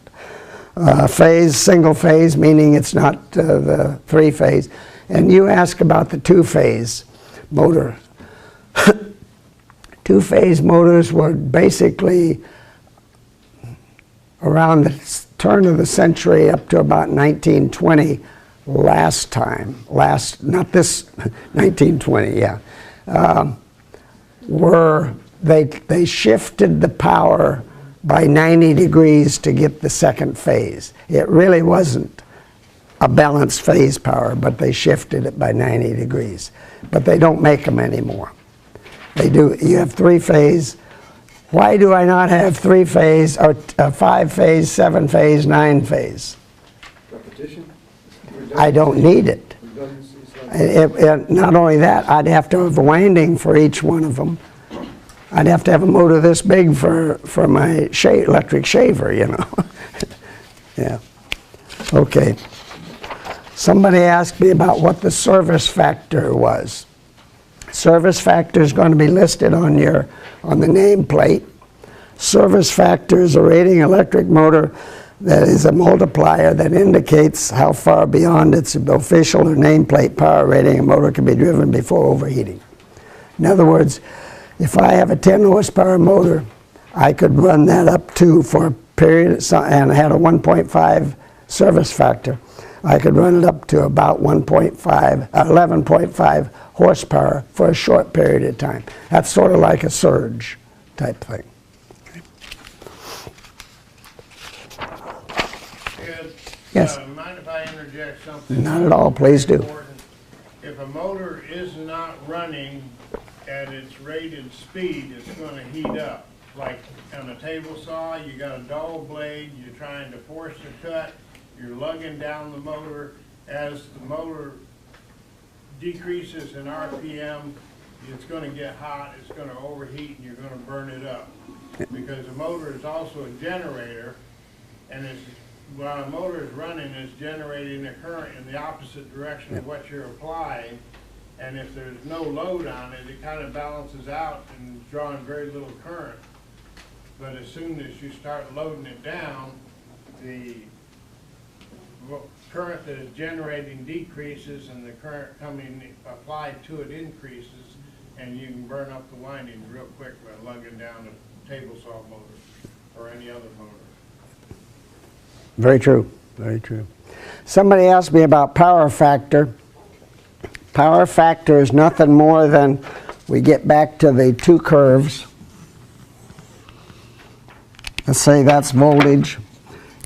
Speaker 1: Phase, single phase, meaning it's not the 3-phase. And you ask about the 2-phase motor. 2-phase motors were basically around the turn of the century up to about 1920 not this, 1920, yeah. They shifted the power by 90 degrees to get the second phase. It really wasn't a balanced phase power, but they shifted it by 90 degrees. But they don't make them anymore. They do. You have 3-phase. Why do I not have 3-phase or 5-phase, 7-phase, 9-phase?
Speaker 2: Repetition?
Speaker 1: I don't need it. Not only that, I'd have to have a winding for each one of them. I'd have to have a motor this big for my electric shaver, you know. Yeah. Okay. Somebody asked me about what the service factor was. Service factor is going to be listed on the nameplate. Service factor is a rating electric motor that is a multiplier that indicates how far beyond its official or nameplate power rating a motor can be driven before overheating. In other words, if I have a 10 horsepower motor, I could run that up to, for a period, and I had a 1.5 service factor, I could run it up to about 11.5 horsepower for a short period of time. That's sort of like a surge type thing. Yes.
Speaker 6: Mind if I interject something?
Speaker 1: Not at all, please do.
Speaker 6: If a motor is not running at its rated speed, it's going to heat up. Like on a table saw, you got a dull blade, you're trying to force a cut, you're lugging down the motor. As the motor decreases in RPM, it's going to get hot, it's going to overheat, and you're going to burn it up. Because the motor is also a generator, and while a motor is running, it's generating a current in the opposite direction of what you're applying. And if there's no load on it, it kind of balances out and is drawing very little current. But as soon as you start loading it down, the current that is generating decreases and the current coming applied to it increases, and you can burn up the windings real quick by lugging down a table saw motor or any other motor.
Speaker 1: Very true, very true. Somebody asked me about power factor. Power factor is nothing more than, we get back to the 2 curves. Let's say that's voltage.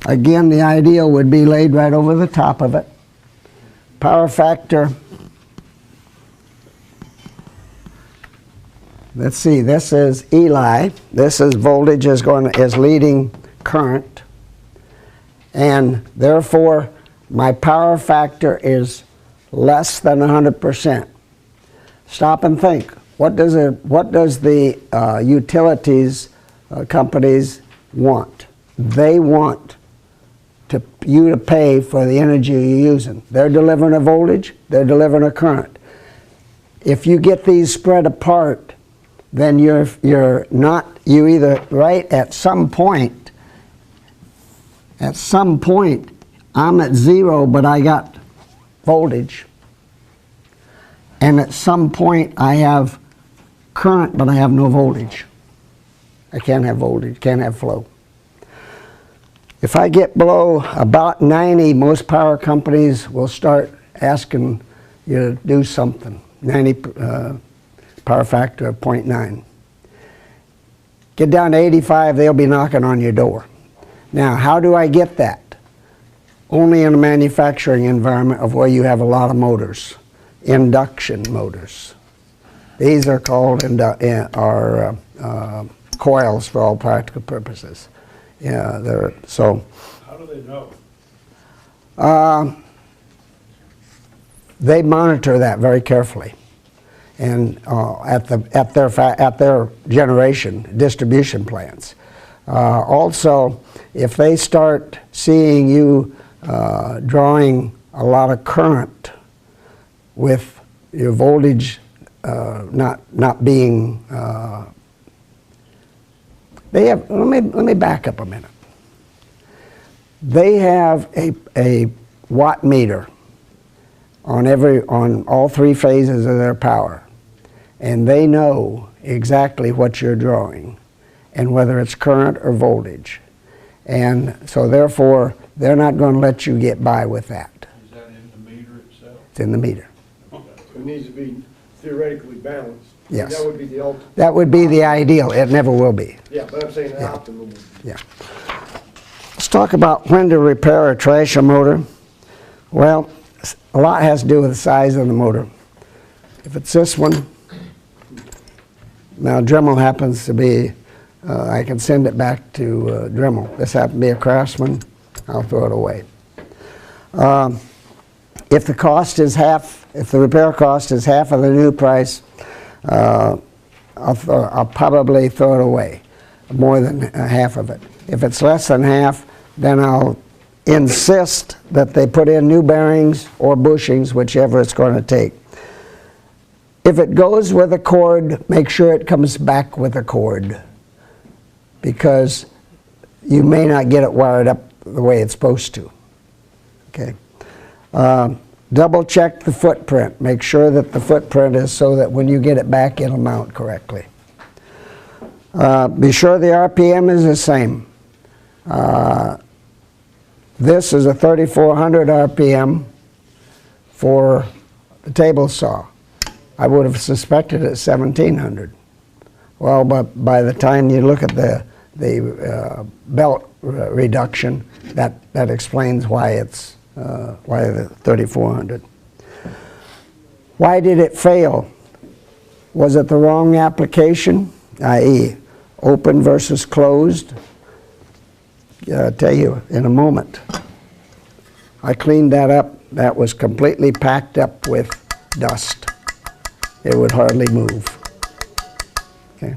Speaker 1: Again, the ideal would be laid right over the top of it. Power factor, let's see, this is Eli. This is voltage is leading current. And therefore, my power factor is less than 100%. Stop and think. What does the utilities companies want? They want you to pay for the energy you're using. They're delivering a voltage, they're delivering a current. If you get these spread apart, then you either, right, at some point, I'm at 0, but I got voltage. And at some point, I have current, but I have no voltage. I can't have voltage, can't have flow. If I get below about 90, most power companies will start asking you to do something. 90 power factor of 0.9. Get down to 85, they'll be knocking on your door. Now, how do I get that? Only in a manufacturing environment of where you have a lot of motors, induction moters. These are called coils for all practical purposes. Yeah, so.
Speaker 5: How do they know?
Speaker 1: They monitor that very carefully, and at their distribution plants. Also, if they start seeing you drawing a lot of current with your voltage not being. They have. Let me back up a minute. They have a watt meter on all three phases of their power, and they know exactly what you're drawing and whether it's current or voltage, and so therefore they're not going to let you get by with that.
Speaker 7: Is that in the meter itself?
Speaker 1: It's in the meter.
Speaker 2: So it needs to be theoretically balanced.
Speaker 1: Yes.
Speaker 2: That would be the ultimate.
Speaker 1: That would be the ideal. It never will be.
Speaker 2: Yeah, but I'm saying the optimum.
Speaker 1: Yeah. Let's talk about when to repair or trash a motor. Well, a lot has to do with the size of the motor. If it's this one, now Dremel happens to be, I can send it back to Dremel. This happens to be a Craftsman, I'll throw it away. If the cost is half, if the repair cost is half of the new price, I'll probably throw it away, more than half of it. If it's less than half, then I'll insist that they put in new bearings or bushings, whichever it's going to take. If it goes with a cord, make sure it comes back with a cord, because you may not get it wired up the way it's supposed to. Okay. Double check the footprint. Make sure that the footprint is so that when you get it back, it'll mount correctly. Be sure the RPM is the same. This is a 3400 RPM for the table saw. I would have suspected it 1700. Well, but by the time you look at the belt reduction, that explains why it's why the 3400. Why did it fail? Was it the wrong application, i.e. open versus closed? I'll tell you in a moment. I cleaned that up. That was completely packed up with dust. It would hardly move. Okay.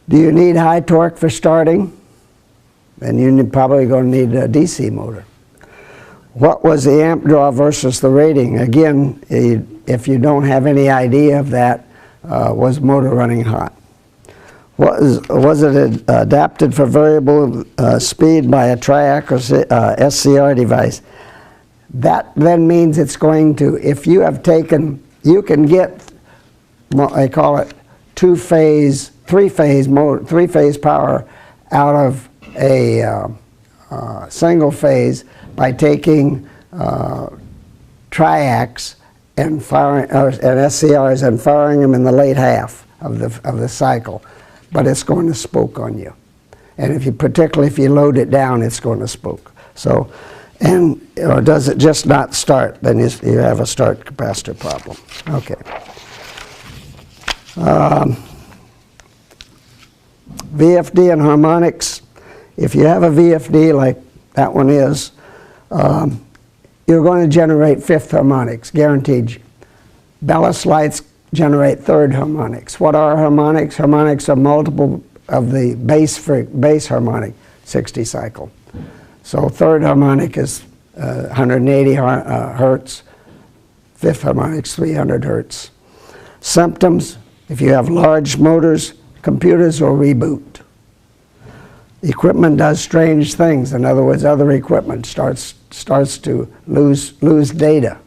Speaker 1: Do you need high torque for starting? Then you're probably going to need a DC motor. What was the amp draw versus the rating? Again, if you don't have any idea of that, was motor running hot? Was it adapted for variable speed by a TRIAC or SCR device? That then means it's going to, if you have taken, you can get, they call it three-phase power out of a single phase by taking TRIACs and firing and SCRs and firing them in the late half of the cycle. But it's going to spoke on you, and particularly if you load it down, it's going to spoke. So, or does it just not start? Then you have a start capacitor problem. Okay. VFD and harmonics. If you have a VFD like that one is, you're going to generate fifth harmonics, guaranteed. Ballast lights generate third harmonics. What are harmonics? Harmonics are multiple of the base harmonic, 60 cycle. So third harmonic is 180 hertz, fifth harmonic is 300 hertz. Symptoms, if you have large motors, computers will reboot. Equipment does strange things. In other words, other equipment starts to lose data,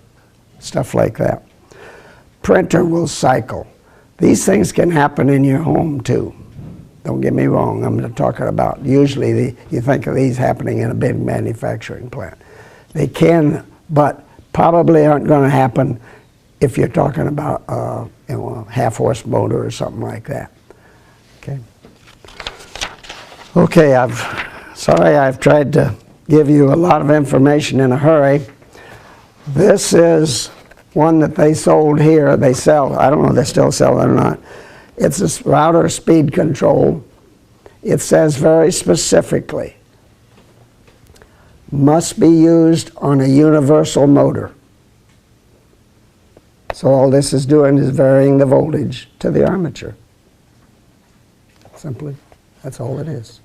Speaker 1: stuff like that. Printer will cycle. These things can happen in your home too. Don't get me wrong, I'm talking about usually you think of these happening in a big manufacturing plant. They can, but probably aren't going to happen if you're talking about a half-horse motor or something like that. Okay. Okay, sorry I've tried to give you a lot of information in a hurry. This is one that they sold here. They sell, I don't know if they still sell it or not. It's a router speed control. It says very specifically, must be used on a universal motor. So all this is doing is varying the voltage to the armature. Simply, that's all it is.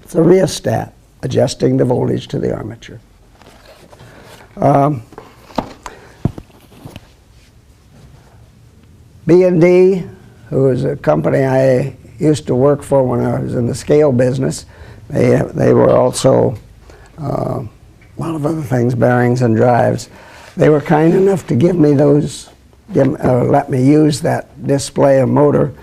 Speaker 1: It's a rheostat, adjusting the voltage to the armature. B&D, who is a company I used to work for when I was in the scale business, they were also a lot of other things, bearings and drives. They were kind enough to give me those, let me use that display and motor.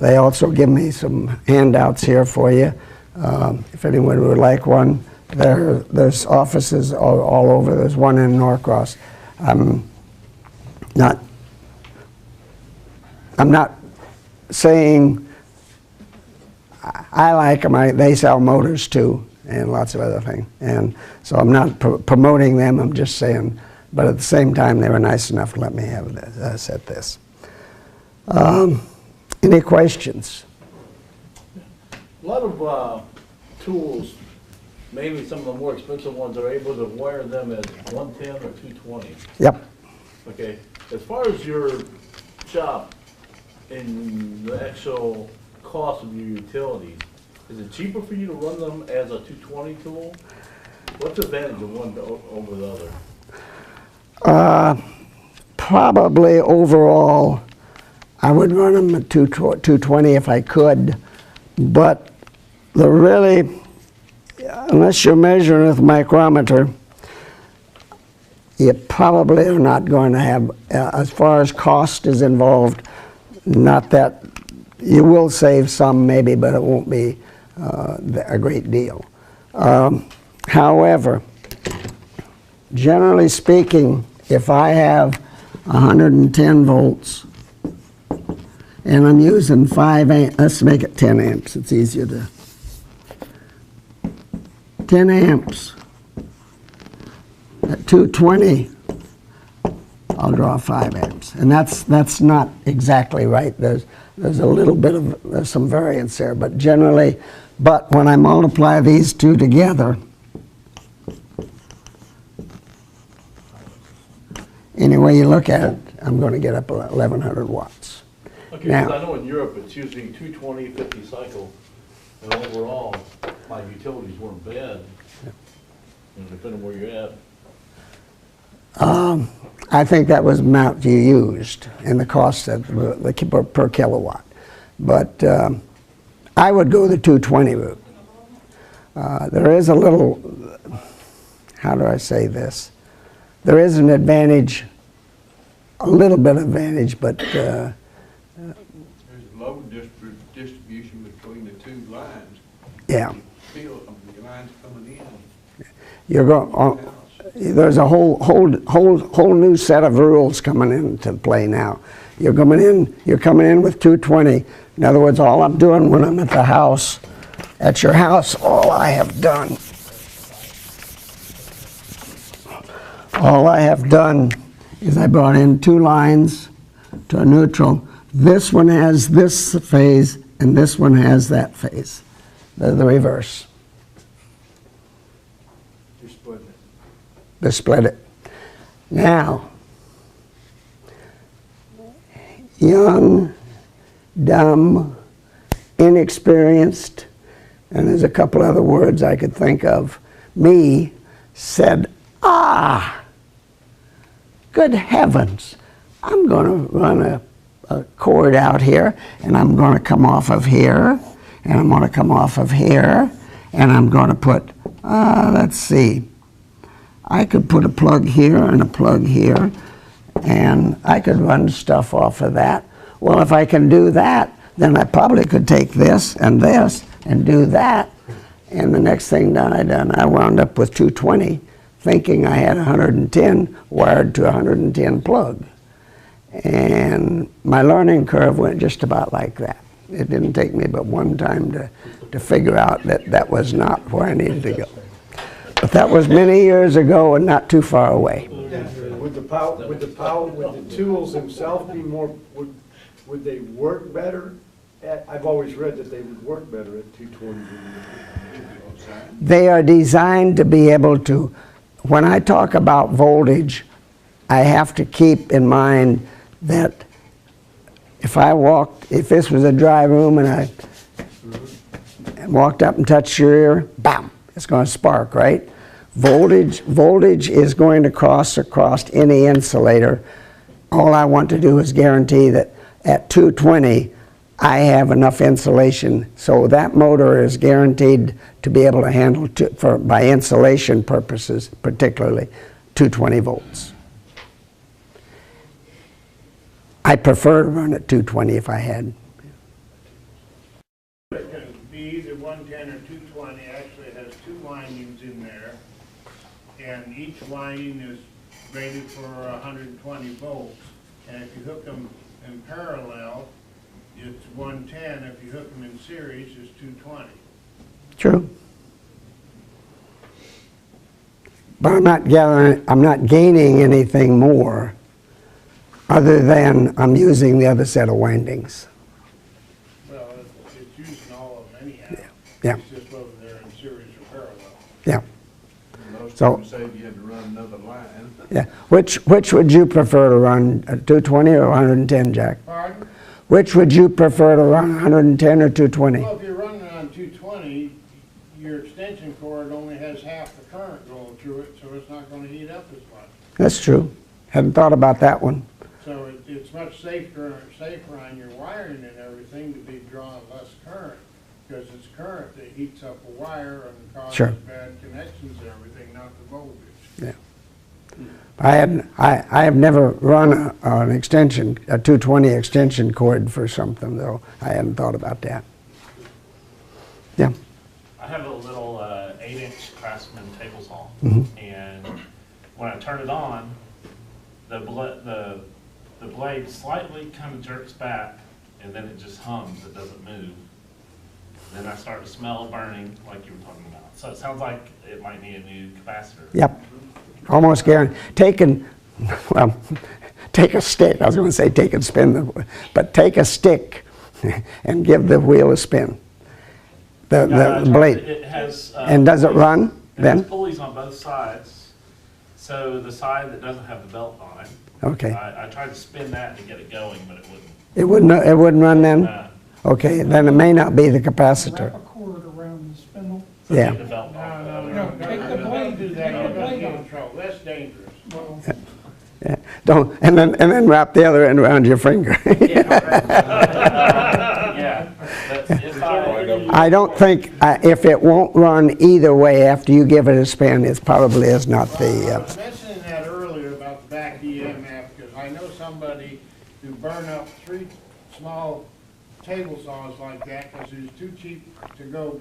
Speaker 1: They also give me some handouts here for you. If anyone would like one, there's offices all over. There's one in Norcross. I'm not saying I like them. They sell motors too, and lots of other things. And so I'm not promoting them. I'm just saying. But at the same time, they were nice enough to let me have this, set this. Any questions?
Speaker 8: A lot of tools, maybe some of the more expensive ones, are able to wire them as 110 or 220.
Speaker 1: Yep.
Speaker 8: Okay, as far as your shop and the actual cost of your utilities, is it cheaper for you to run them as a 220 tool? What's the advantage of one over the other?
Speaker 1: Probably overall, I would run them at 220 if I could, but the really, unless you're measuring with a micrometer, you probably are not going to have, as far as cost is involved, not that, you will save some maybe, but it won't be a great deal. However, generally speaking, if I have 110 volts and I'm using 5 amps, let's make it 10 amps, it's easier to, 10 amps at 220, I'll draw 5 amps. And that's not exactly right. There's a little bit of, there's some variance there, but generally, but when I multiply these two together, any way you look at it, I'm going to get up 1,100 watts.
Speaker 8: Okay,
Speaker 1: Now,
Speaker 8: because I know in Europe it's usually 220, 50 cycle, and overall, my utilities weren't bad, depending on where you're at.
Speaker 1: I think that was the amount you used and the cost of per kilowatt. But I would go the 220 route. There is a little, how do I say this? There is an advantage, a little bit of advantage, but
Speaker 7: There's a load distribution between the two lines.
Speaker 1: yeah.
Speaker 7: Feel, the lines coming in.
Speaker 1: You're going. There's a whole new set of rules coming into play now. You're coming in with 220. In other words, all I'm doing when I'm at the house, at your house, all I have done is I brought in 2 lines to a neutral. This one has this phase and this one has that phase. They're the reverse.
Speaker 2: You're splitting it.
Speaker 1: They split it. Now, young, dumb, inexperienced, and there's a couple other words I could think of, me said, good heavens, I'm going to run a cord out here, and I'm going to come off of here, and I'm going to come off of here, and I'm going to put, let's see, I could put a plug here and a plug here, and I could run stuff off of that. Well, if I can do that, then I probably could take this and do that. And the next thing that I wound up with 220, thinking I had 110 wired to 110 plug. And my learning curve went just about like that. It didn't take me but one time to figure out that that was not where I needed to go. But that was many years ago and not too far away.
Speaker 2: Would the tools themselves be more, would they work better? I've always read that they would work better at 220.
Speaker 1: They are designed to be able to, when I talk about voltage, I have to keep in mind that if this was a dry room and I walked up and touched your ear, bam, it's going to spark, right? Voltage is going to cross across any insulator All I want to do is guarantee that at 220, I have enough insulation, so that motor is guaranteed to be able to handle, by insulation purposes, particularly, 220 volts. I prefer to run at 220 if I had.
Speaker 6: It can be either 110 or 220, actually it has two windings in there, and each winding is rated for 120 volts, and if you hook them in parallel, it's 110. If you hook them in series, it's 220.
Speaker 1: True. But I'm not gaining anything more other than I'm using the other set of windings.
Speaker 6: Well, it's using all of them anyhow.
Speaker 1: Yeah.
Speaker 6: It's just whether they're in series or parallel.
Speaker 1: Yeah.
Speaker 7: Most
Speaker 1: So-
Speaker 7: of them say you had to run another line.
Speaker 1: Yeah. Which would you prefer to run, 220 or 110, Jack?
Speaker 6: Pardon?
Speaker 1: Which would you prefer to run, 110 or 220?
Speaker 6: Well, if you're running on 220, your extension cord only has half the current going through it, so it's not going to heat up as much.
Speaker 1: That's true. Hadn't thought about that one.
Speaker 6: So it's much safer on your wiring and everything to be drawing less current, because it's current that heats up a wire and causes
Speaker 1: Sure.
Speaker 6: bad connections and everything, not the voltage.
Speaker 1: Yeah. I have never run an extension, a 220 extension cord for something, though. I hadn't thought about that. Yeah.
Speaker 3: I have a little 8-inch Craftsman table saw,
Speaker 1: Mhm.
Speaker 3: and when I turn it on, the blade slightly kind of jerks back, and then it just hums. It doesn't move. Then I start to smell burning, like you were talking about. So it sounds like it might need a new capacitor.
Speaker 1: Yep. Almost guaranteed. Take a stick. I was going to say take and spin, but take a stick and give the wheel a spin. The blade.
Speaker 3: It has.
Speaker 1: And does it run
Speaker 3: It has
Speaker 1: then?
Speaker 3: pulleys on both sides. So the side that doesn't have the belt on it,
Speaker 1: Okay.
Speaker 3: I tried to spin that to get it going, but it wouldn't.
Speaker 1: It wouldn't run then?
Speaker 3: Uh,
Speaker 1: Okay, then it may not be the capacitor.
Speaker 9: Wrap a cord around the spindle.
Speaker 3: so
Speaker 1: Yeah.
Speaker 3: take the belt off.
Speaker 9: No, take the blade.
Speaker 6: Do that, you're
Speaker 9: Take the
Speaker 6: going to
Speaker 9: blade
Speaker 6: get in
Speaker 9: off.
Speaker 6: trouble. That's dangerous.
Speaker 9: Well,
Speaker 1: Yeah. Don't, and then wrap the other end around your finger.
Speaker 3: Yeah. But if I,
Speaker 1: I don't think, if it won't run either way after you give it a spin, it probably is not
Speaker 6: I
Speaker 1: the,
Speaker 6: was mentioning that earlier about the back EMF, because I know somebody who burned up 3 small table saws like that because it was too cheap to go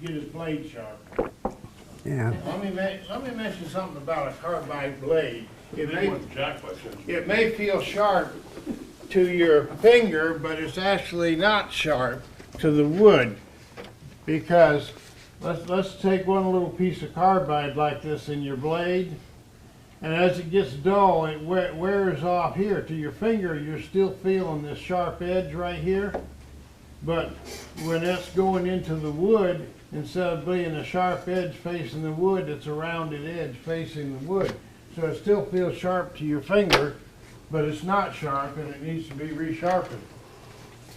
Speaker 6: get his blade sharp.
Speaker 1: yeah.
Speaker 6: Let me mention something about a carbide blade. It
Speaker 5: They
Speaker 6: may,
Speaker 5: went to Jack like that.
Speaker 6: it may feel sharp to your finger, but it's actually not sharp to the wood. Because let's take one little piece of carbide like this in your blade, and as it gets dull, it wears off here. To your finger, you're still feeling this sharp edge right here. But when that's going into the wood, instead of being a sharp edge facing the wood, it's a rounded edge facing the wood. So it still feels sharp to your finger, but it's not sharp and it needs to be resharpened.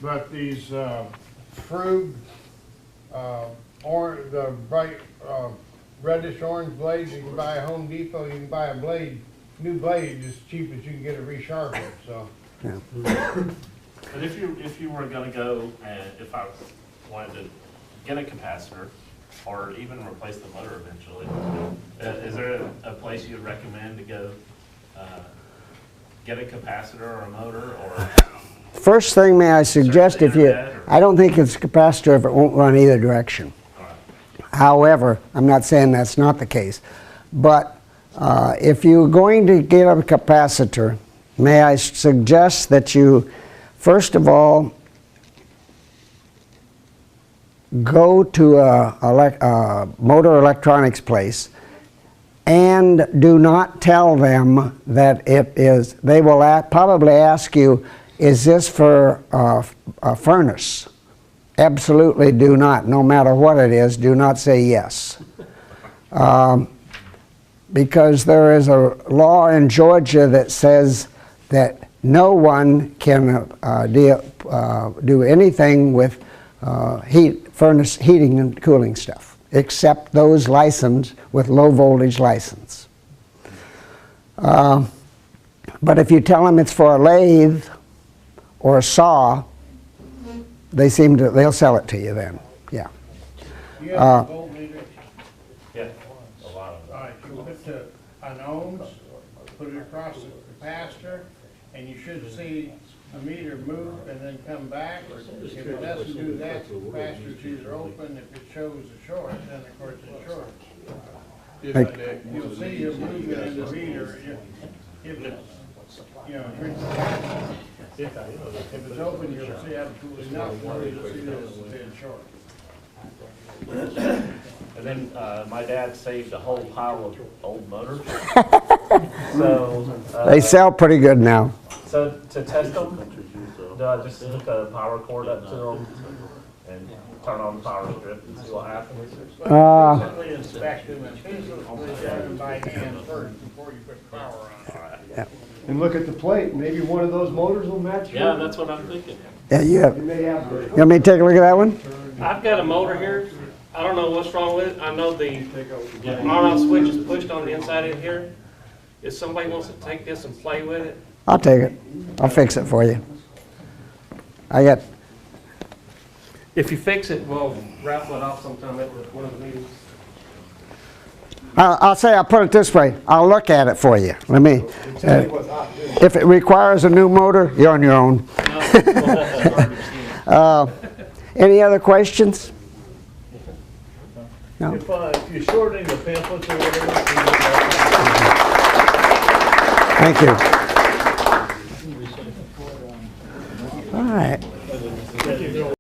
Speaker 6: But these Frug, the bright reddish orange blades you can buy at Home Depot, you can buy a blade, new blade as cheap as you can get it resharpened. So.
Speaker 3: but if you were gonna go, and if I wanted to get a capacitor, or even replace the motor eventually, is there a place you'd recommend to go get a capacitor or a motor, or?
Speaker 1: First thing, may I suggest, if you,
Speaker 3: internet or-
Speaker 1: I don't think it's a capacitor if it won't run either direction.
Speaker 3: All right.
Speaker 1: However, I'm not saying that's not the case, but if you're going to get a capacitor, may I suggest that you, first of all, go to a motor electronics place and do not tell them that it is, they will probably ask you, is this for a furnace? Absolutely do not, no matter what it is, do not say yes. Because there is a law in Georgia that says that no one can do anything with furnace heating and cooling stuff, except those licensed with low voltage license. But if you tell them it's for a lathe or a saw, they'll sell it to you then, yeah.
Speaker 6: You have a voltmeter,
Speaker 3: Yeah, a lot of
Speaker 6: all right, you put an ohms, put it across the capacitor, and you should see the meter move and then come back. If it doesn't do that, the capacitor's either open. If it shows a short, then of course it's short. You'll see your movement in the meter if it's, you know, if it's open, you'll see absolutely nothing, or you'll see that it's been short.
Speaker 3: And then my dad saved a whole pile of old motors. So
Speaker 1: They sell pretty good now.
Speaker 3: so to test them, I just hook a power cord up to them and turn on the power strip and see what happens.
Speaker 6: Physically inspect them and physically done by hand first before you put power on it.
Speaker 2: And look at the plate, maybe one of those motors will match.
Speaker 3: Yeah, that's what I'm thinking.
Speaker 1: Yeah, you
Speaker 2: You may have the.
Speaker 1: want me to take a look at that one?
Speaker 10: I've got a motor here. I don't know what's wrong with it. I know the on-off switch is pushed on the inside in here. If somebody wants to take this and play with it,
Speaker 1: I'll take it. I'll fix it for you. I got,
Speaker 10: if you fix it, we'll raffle it off sometime at one of the meetings.
Speaker 1: I'll say, I'll put it this way, I'll look at it for you. Let me,
Speaker 2: Tell you what's hot, too.
Speaker 1: if it requires a new motor, you're on your own. Any other questions? No?
Speaker 8: If you're shortening the pamphlets or whatever.
Speaker 1: Thank you. All right.